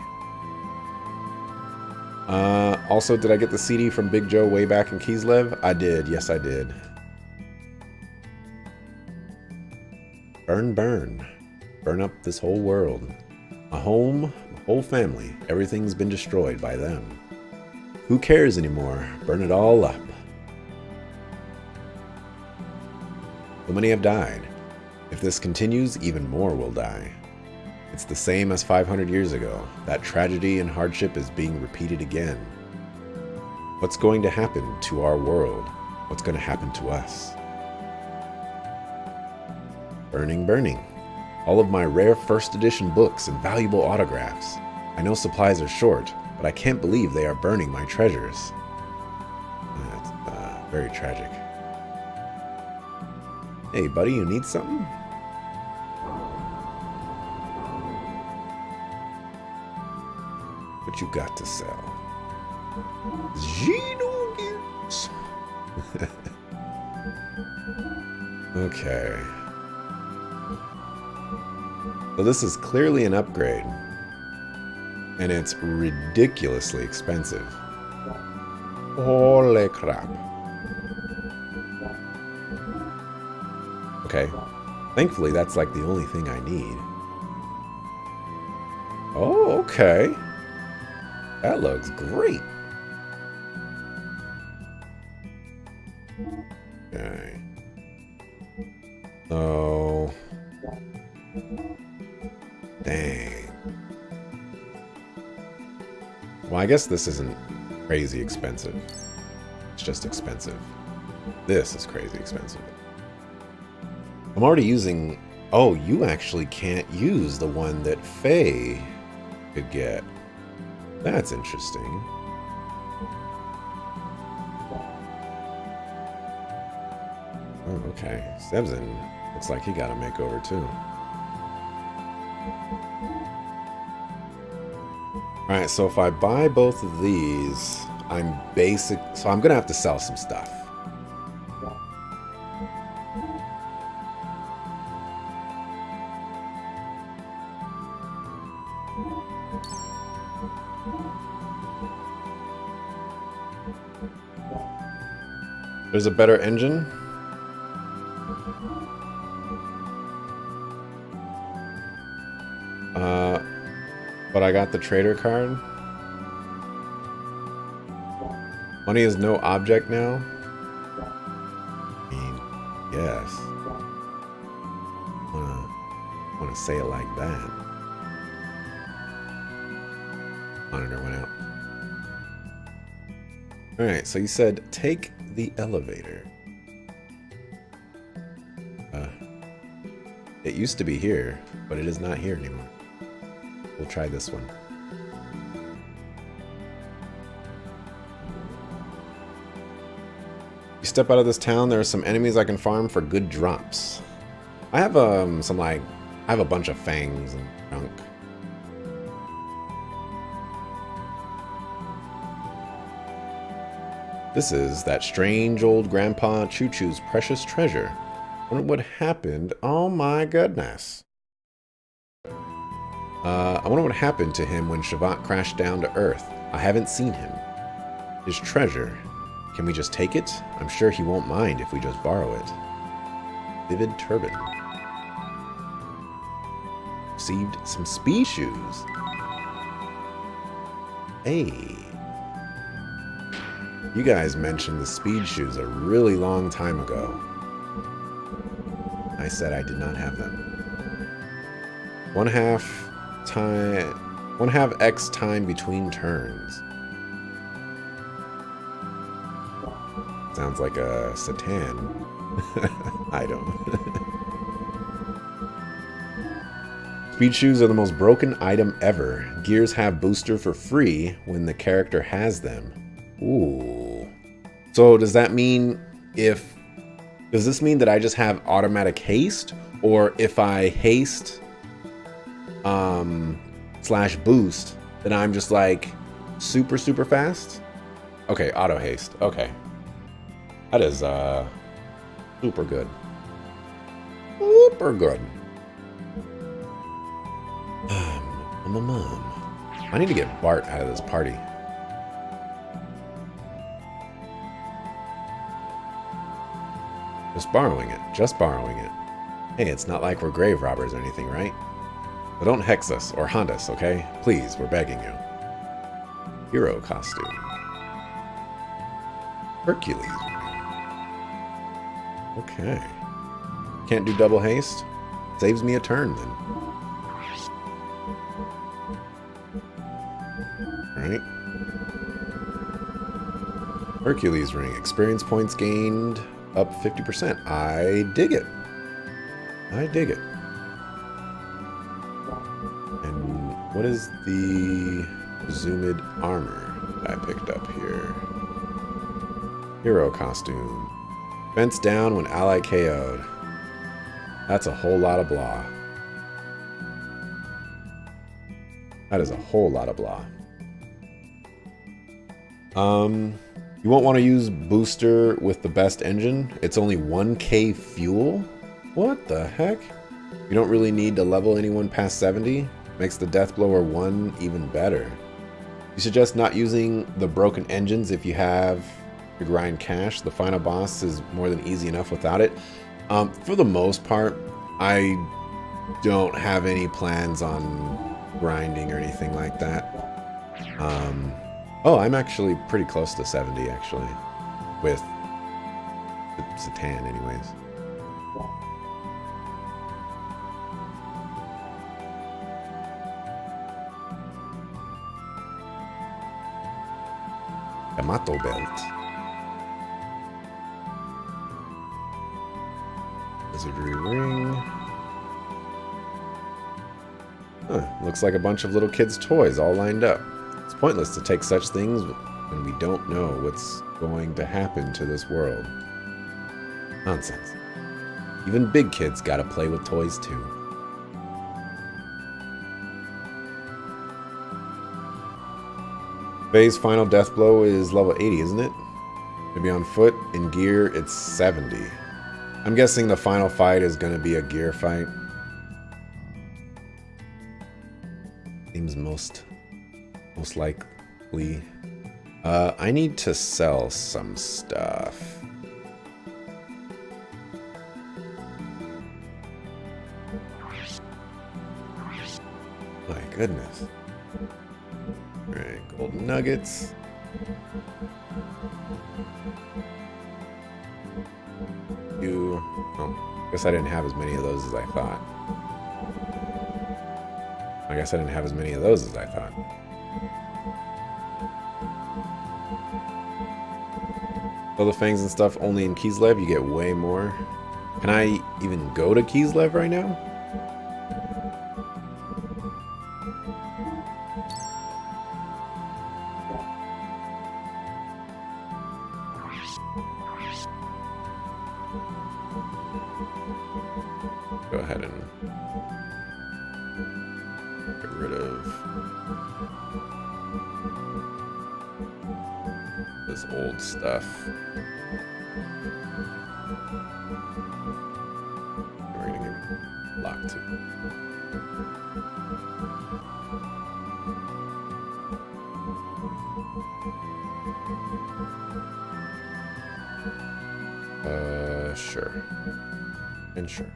Speaker 1: Also, did I get the CD from Big Joe way back in Kislev? I did. Yes, I did. Burn, burn. Burn up this whole world. My home, my whole family. Everything's been destroyed by them. Who cares anymore? Burn it all up. So many have died. If this continues, even more will die. It's the same as 500 years ago. That tragedy and hardship is being repeated again. What's going to happen to our world? What's going to happen to us? Burning, burning. All of my rare first edition books and valuable autographs. I know supplies are short, but I can't believe they are burning my treasures. That's very tragic. Hey, buddy, you need something? What you got to sell? Xenogears. Okay. So this is clearly an upgrade. And it's ridiculously expensive. Holy crap. Okay. Thankfully, that's like the only thing I need. Oh, okay. That looks great. Okay. So... Dang. Well, I guess this isn't crazy expensive. It's just expensive. This is crazy expensive. I'm already using... Oh, you actually can't use the one that Faye could get. That's interesting. Oh, okay. Sebzin looks like he got a makeover too. Alright, so if I buy both of these, I'm gonna have to sell some stuff. There's a better engine. But I got the trader card. Money is no object now. I mean, yes. Wanna say it like that. Monitor went out. Alright, so you said take the elevator. It used to be here, but it is not here anymore. We'll try this one. You step out of this town, there are some enemies I can farm for good drops. I have I have a bunch of fangs and junk. This is that strange old Grandpa Choo Choo's precious treasure. Wonder what happened. Oh my goodness. I wonder what happened to him when Shavant crashed down to Earth. I haven't seen him. His treasure. Can we just take it? I'm sure he won't mind if we just borrow it. Vivid turban. Received some speed shoes. Hey. You guys mentioned the speed shoes a really long time ago. I said I did not have them. 1/2 X time between turns. Sounds like a Satan item. Speed shoes are the most broken item ever. Gears have booster for free when the character has them. Ooh. So does that mean does this mean that I just have automatic haste? Or if I haste / boost, then I'm just like super fast? Okay, auto haste. Okay. That is super good. Super good. I need to get Bart out of this party. Just borrowing it. Just borrowing it. Hey, it's not like we're grave robbers or anything, right? But don't hex us or haunt us, okay? Please, we're begging you. Hero costume. Hercules. Okay. Can't do double haste? Saves me a turn, then. Alright. Hercules ring. Experience points gained up 50%. I dig it. I dig it. And what is the zoomed armor that I picked up here? Hero costume. Fence down when ally KO'd. That's a whole lot of blah. That is a whole lot of blah. You won't want to use booster with the best engine. It's only 1k fuel? What the heck? You don't really need to level anyone past 70. Makes the Deathblower 1 even better. You suggest not using the broken engines if you have to grind cash. The final boss is more than easy enough without it. For the most part, I don't have any plans on grinding or anything like that. Oh, I'm actually pretty close to 70, actually. With Satan, anyways. Yamato belt. Wizardry ring. Huh, looks like a bunch of little kids' toys all lined up. It's pointless to take such things when we don't know what's going to happen to this world. Nonsense. Even big kids gotta play with toys too. Faye's final death blow is level 80, isn't it? Maybe on foot. In gear, it's 70. I'm guessing the final fight is gonna be a gear fight. Seems most likely. I need to sell some stuff. My goodness. Alright, golden nuggets. Oh, guess I didn't have as many of those as I thought. I guess I didn't have as many of those as I thought. All the fangs and stuff only in Kislev, you get way more. Can I even go to Kislev right now? Get rid of this old stuff. We're gonna give lock to. Sure. And sure.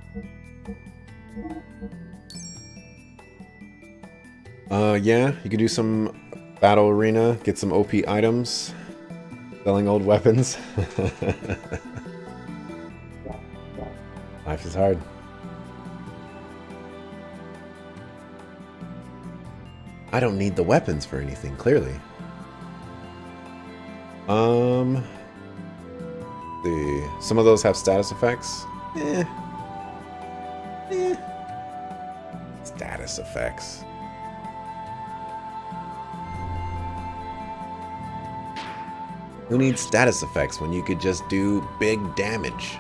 Speaker 1: Yeah, you could do some battle arena, get some OP items, selling old weapons. Life is hard. I don't need the weapons for anything, clearly. Some of those have status effects. Status effects. Who needs status effects when you could just do big damage?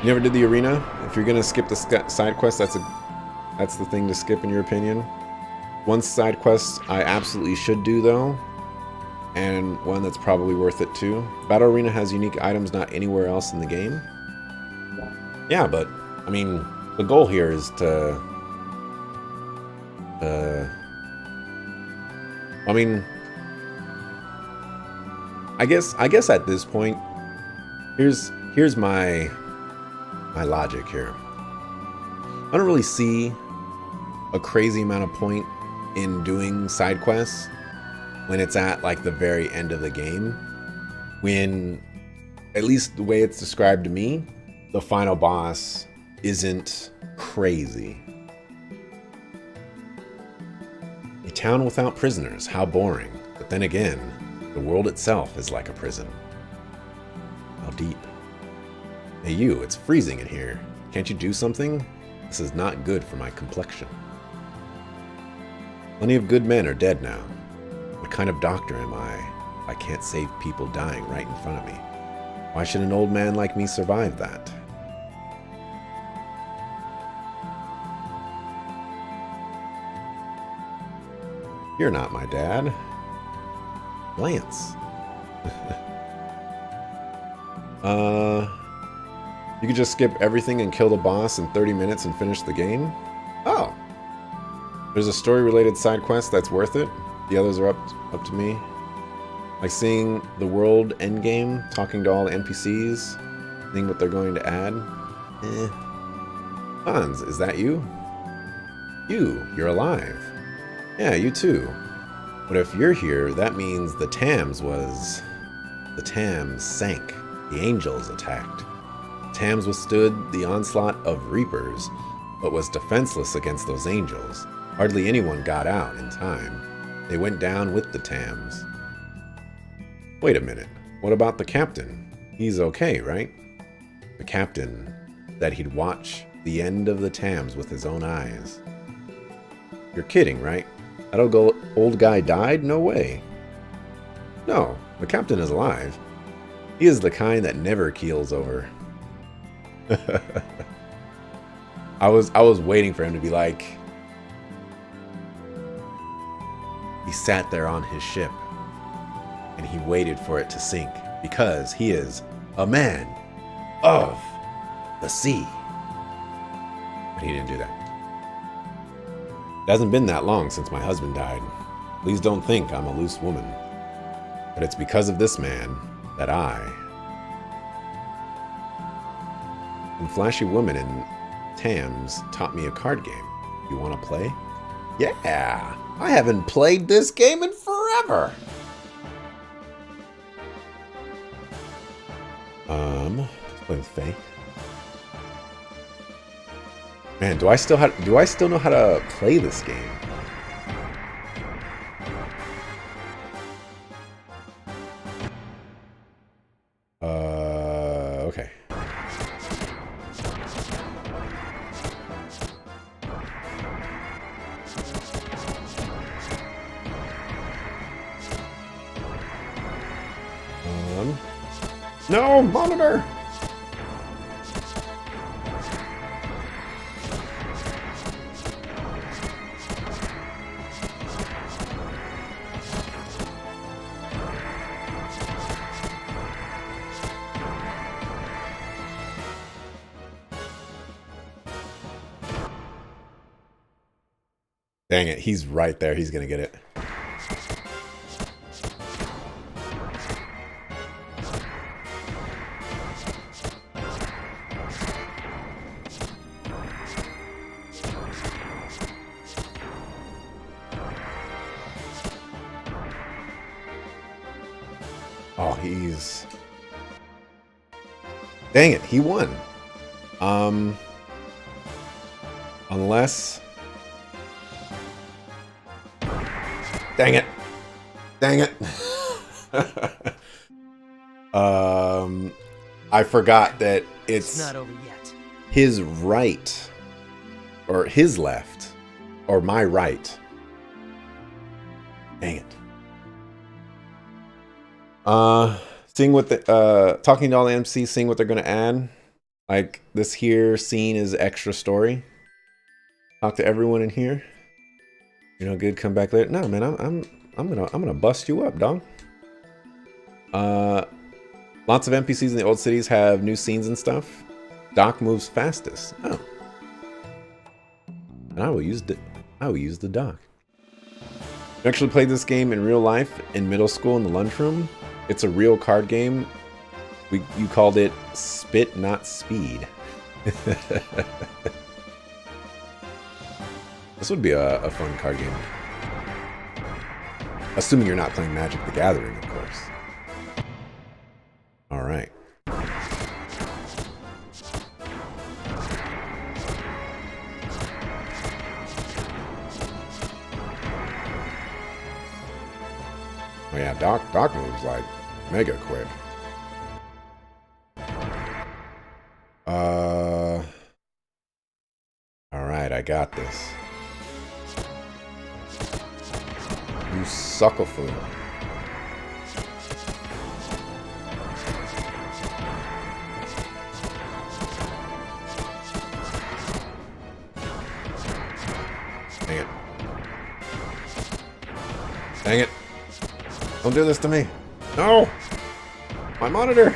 Speaker 1: You never did the arena? If you're gonna skip the side quest, that's the thing to skip in your opinion. One side quest I absolutely should do though, and one that's probably worth it too. Battle Arena has unique items not anywhere else in the game. Yeah, but I mean, the goal here is to I mean, I guess at this point, here's my logic here. I don't really see a crazy amount of point in doing side quests when it's at like the very end of the game, when, at least the way it's described to me, the final boss isn't crazy. A town without prisoners, how boring. But then again, the world itself is like a prison. How deep. Hey you, it's freezing in here. Can't you do something? This is not good for my complexion. Plenty of good men are dead now. What kind of doctor am I can't save people dying right in front of me? Why should an old man like me survive that? You're not my dad. Lance. You could just skip everything and kill the boss in 30 minutes and finish the game? Oh. There's a story-related side quest that's worth it. The others are up to me. Like seeing the world endgame, talking to all the NPCs, seeing what they're going to add. Hans, is that you? You're alive. Yeah, you too. But if you're here, that means the Tams sank. The angels attacked. Tams withstood the onslaught of Reapers, but was defenseless against those angels. Hardly anyone got out in time. They went down with the Tams. Wait a minute. What about the captain? He's okay, right? The captain said he'd watch the end of the Tams with his own eyes. You're kidding, right? That old guy died? No way. No, the captain is alive. He is the kind that never keels over. I was waiting for him to be like, he sat there on his ship and he waited for it to sink because he is a man of the sea. But he didn't do that. It hasn't been that long since my husband died. Please don't think I'm a loose woman. But it's because of this man that and flashy woman in Tams taught me a card game. You want to play? Yeah! I haven't played this game in forever! Let's play with Faye. Man, do I still know how to play this game? Okay. No, monitor! Dang it, he's right there. He's gonna get it. Oh, he's... Dang it, he won. Unless... Dang it. Dang it. I forgot that it's
Speaker 2: not over yet.
Speaker 1: His right, or his left, or my right. Dang it. Seeing what the talking to all the MCs, seeing what they're gonna add. Like this here scene is extra story. Talk to everyone in here. You know, good. Come back later. No, man, I'm gonna bust you up, dog. Lots of NPCs in the old cities have new scenes and stuff. Doc moves fastest. Oh, and I will use the doc. I actually played this game in real life in middle school in the lunchroom. It's a real card game. You called it Spit Not Speed. This would be a fun card game. Assuming you're not playing Magic the Gathering, of course. Alright. Oh yeah, Doc moves like mega quick. Alright, I got this. You suckerfool. Dang it. Dang it. Don't do this to me. No! My monitor!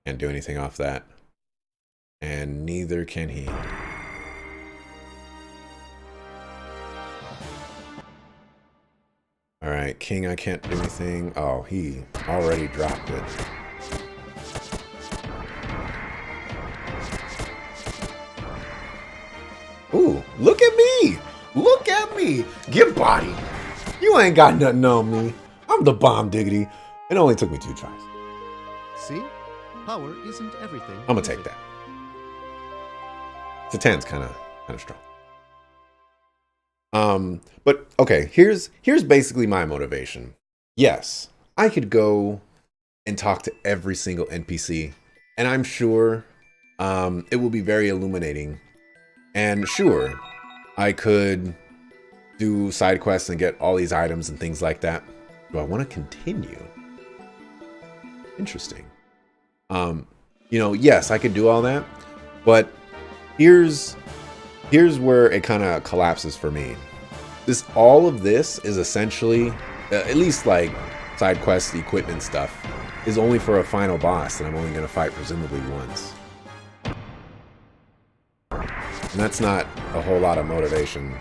Speaker 1: Can't do anything off that. And neither can he. Alright, King, I can't do anything. Oh, he already dropped it. Ooh, look at me! Look at me! Get bodied! You ain't got nothing on me. I'm the bomb diggity. It only took me 2 tries.
Speaker 2: See? Power isn't everything.
Speaker 1: I'm gonna take that. The 10's kind of strong. But okay, here's basically my motivation. Yes, I could go and talk to every single NPC, and I'm sure it will be very illuminating. And sure, I could do side quests and get all these items and things like that. Do I want to continue? Interesting. You know, yes, I could do all that, but here's where it kind of collapses for me. All of this is essentially, at least like side quests, equipment stuff, is only for a final boss that I'm only going to fight presumably once. And that's not a whole lot of motivation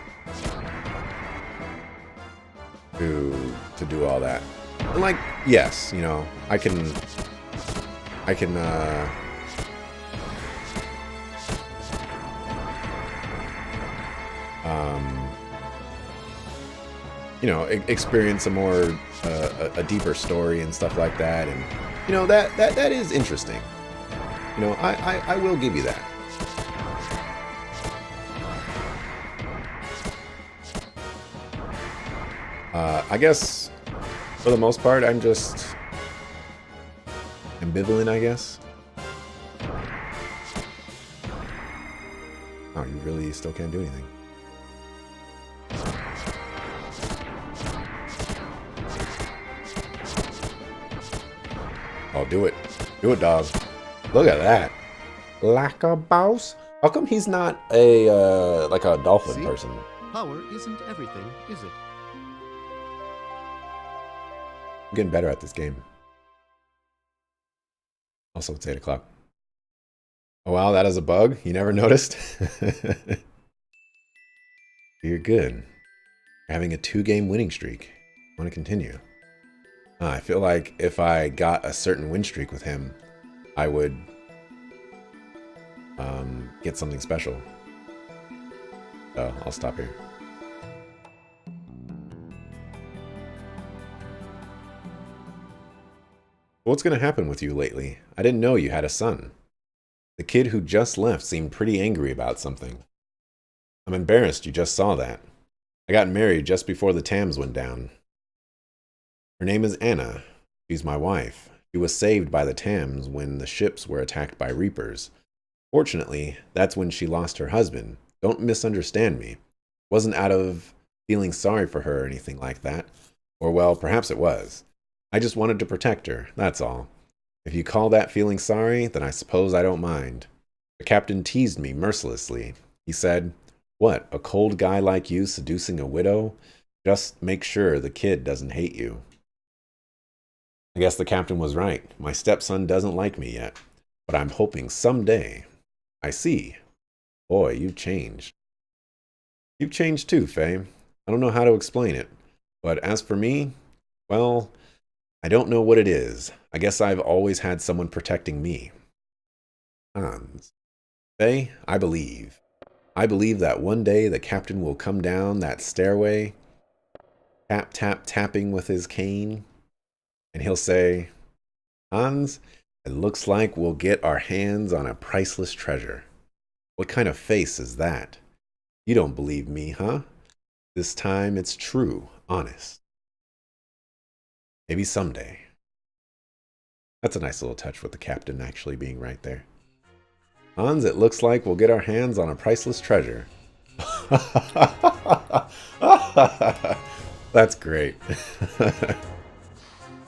Speaker 1: to do all that. And like, yes, you know, I can you know, experience a more a deeper story and stuff like that, and you know that is interesting. You know, I will give you that. I guess for the most part, I'm just ambivalent, I guess. Oh, you really still can't do anything. Oh, do it. Do it, dog. Look at that. Like a boss. How come he's not a, like a dolphin person?
Speaker 2: Power isn't everything, is it?
Speaker 1: I'm getting better at this game. Also, it's 8 o'clock. Oh wow, that is a bug? You never noticed? You're good. You're having a 2-game winning streak. I want to continue. I feel like if I got a certain win streak with him, I would get something special. So I'll stop here. What's going to happen with you lately? I didn't know you had a son. The kid who just left seemed pretty angry about something. I'm embarrassed you just saw that. I got married just before the Thames went down. Her name is Anna. She's my wife. She was saved by the Thames when the ships were attacked by reapers. Fortunately, that's when she lost her husband. Don't misunderstand me. It wasn't out of feeling sorry for her or anything like that. Or well, perhaps it was. I just wanted to protect her, that's all. If you call that feeling sorry, then I suppose I don't mind. The captain teased me mercilessly. He said, "What, a cold guy like you seducing a widow? Just make sure the kid doesn't hate you." I guess the captain was right. My stepson doesn't like me yet, but I'm hoping someday. I see. Boy, you've changed. You've changed too, Faye. I don't know how to explain it, but as for me, well, I don't know what it is. I guess I've always had someone protecting me. Hans. Faye, I believe. I believe that one day the captain will come down that stairway, tap, tap, tapping with his cane, and he'll say, "Hans, it looks like we'll get our hands on a priceless treasure." What kind of face is that? You don't believe me, huh? This time it's true, honest. Maybe someday. That's a nice little touch with the captain actually being right there. Hans, it looks like we'll get our hands on a priceless treasure. That's great.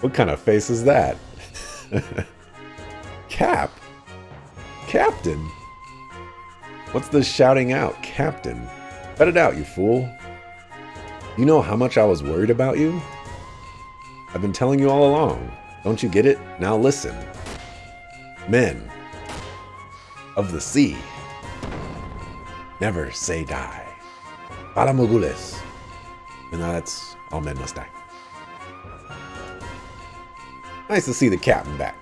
Speaker 1: What kind of face is that? Cap? Captain? What's this shouting out? Captain? Cut it out, you fool. You know how much I was worried about you? I've been telling you all along. Don't you get it? Now listen. Men of the sea never say die. Para Mogules. And now that's all men must die. Nice to see the captain back.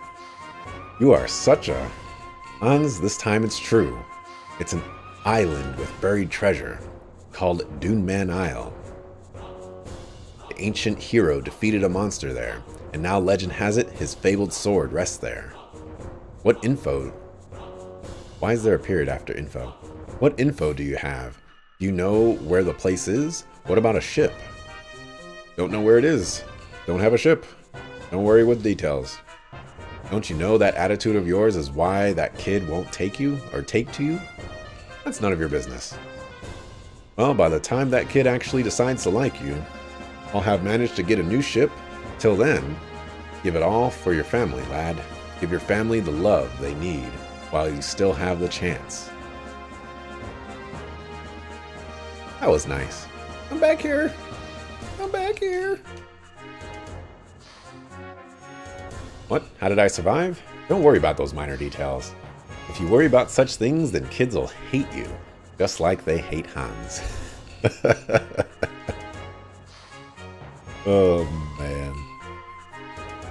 Speaker 1: You are such a... Hans, this time it's true. It's an island with buried treasure called Duneman Isle. The ancient hero defeated a monster there, and now legend has it his fabled sword rests there. What info? Why is there a period after info? What info do you have? Do you know where the place is? What about a ship? Don't know where it is. Don't have a ship. Don't worry with details. Don't you know that attitude of yours is why that kid won't take you or take to you? That's none of your business. Well, by the time that kid actually decides to like you, I'll have managed to get a new ship. Till then, give it all for your family, lad. Give your family the love they need while you still have the chance. That was nice. I'm back here. I'm back here. What? How did I survive? Don't worry about those minor details. If you worry about such things, then kids will hate you, just like they hate Hans. Oh, man.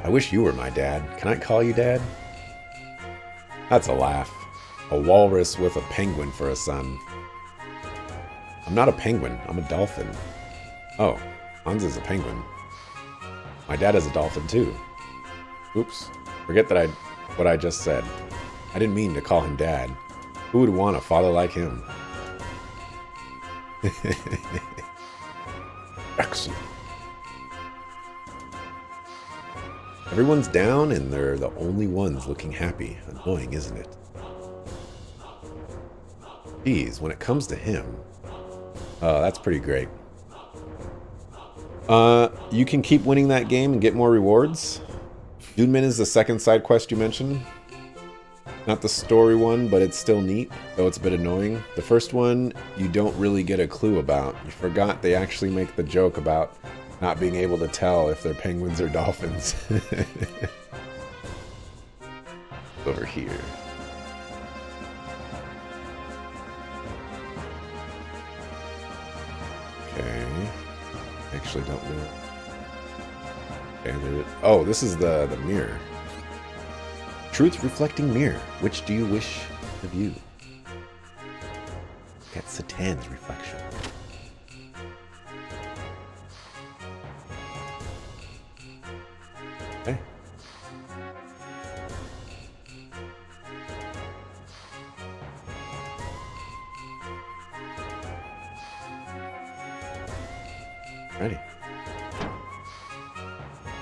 Speaker 1: I wish you were my dad. Can I call you dad? That's a laugh. A walrus with a penguin for a son. I'm not a penguin. I'm a dolphin. Oh, Hans is a penguin. My dad is a dolphin, too. Oops. Forget that what I just said. I didn't mean to call him dad. Who would want a father like him? Excellent. Everyone's down and they're the only ones looking happy. Annoying, isn't it? Geez, when it comes to him... that's pretty great. You can keep winning that game and get more rewards. Duneman is the second side quest you mentioned. Not the story one, but it's still neat, though it's a bit annoying. The first one, you don't really get a clue about. You forgot they actually make the joke about not being able to tell if they're penguins or dolphins. Over here. actually don't know. Okay, oh, this is the mirror. Truth reflecting mirror. Which do you wish to view? Get Satan's reflection. Okay. Ready.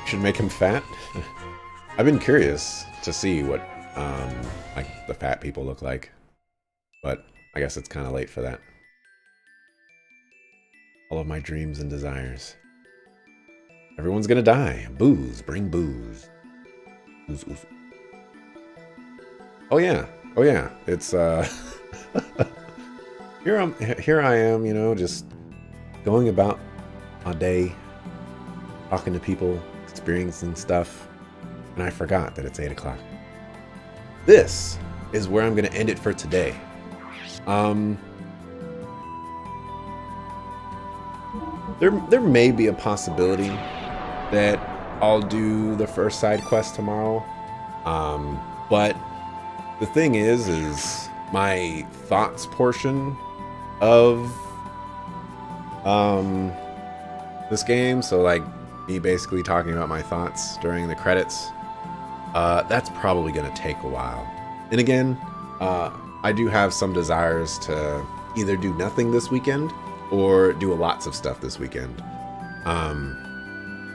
Speaker 1: Should make him fat. I've been curious to see what like the fat people look like, but I guess it's kind of late for that. All of my dreams and desires. Everyone's gonna die. Booze, bring booze. Ooze, ooze. Oh yeah, oh yeah. It's here I am, you know, just going about my day, talking to people, experiencing stuff, and I forgot that it's 8 o'clock. This is where I'm gonna end it for today. There may be a possibility that I'll do the first side quest tomorrow. But the thing is my thoughts portion of this game, so like me basically talking about my thoughts during the credits, that's probably gonna take a while. And again, I do have some desires to either do nothing this weekend or do lots of stuff this weekend.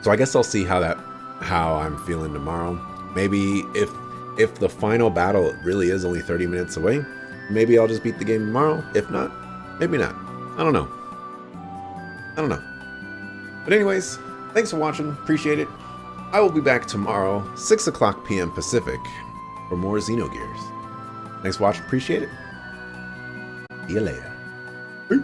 Speaker 1: So I guess I'll see how I'm feeling tomorrow. Maybe if the final battle really is only 30 minutes away, maybe I'll just beat the game tomorrow. If not, maybe not. I don't know. But anyways, thanks for watching. Appreciate it. I will be back tomorrow, 6 o'clock p.m. Pacific, for more Xenogears. Thanks for watching. Appreciate it. See you later. Peace.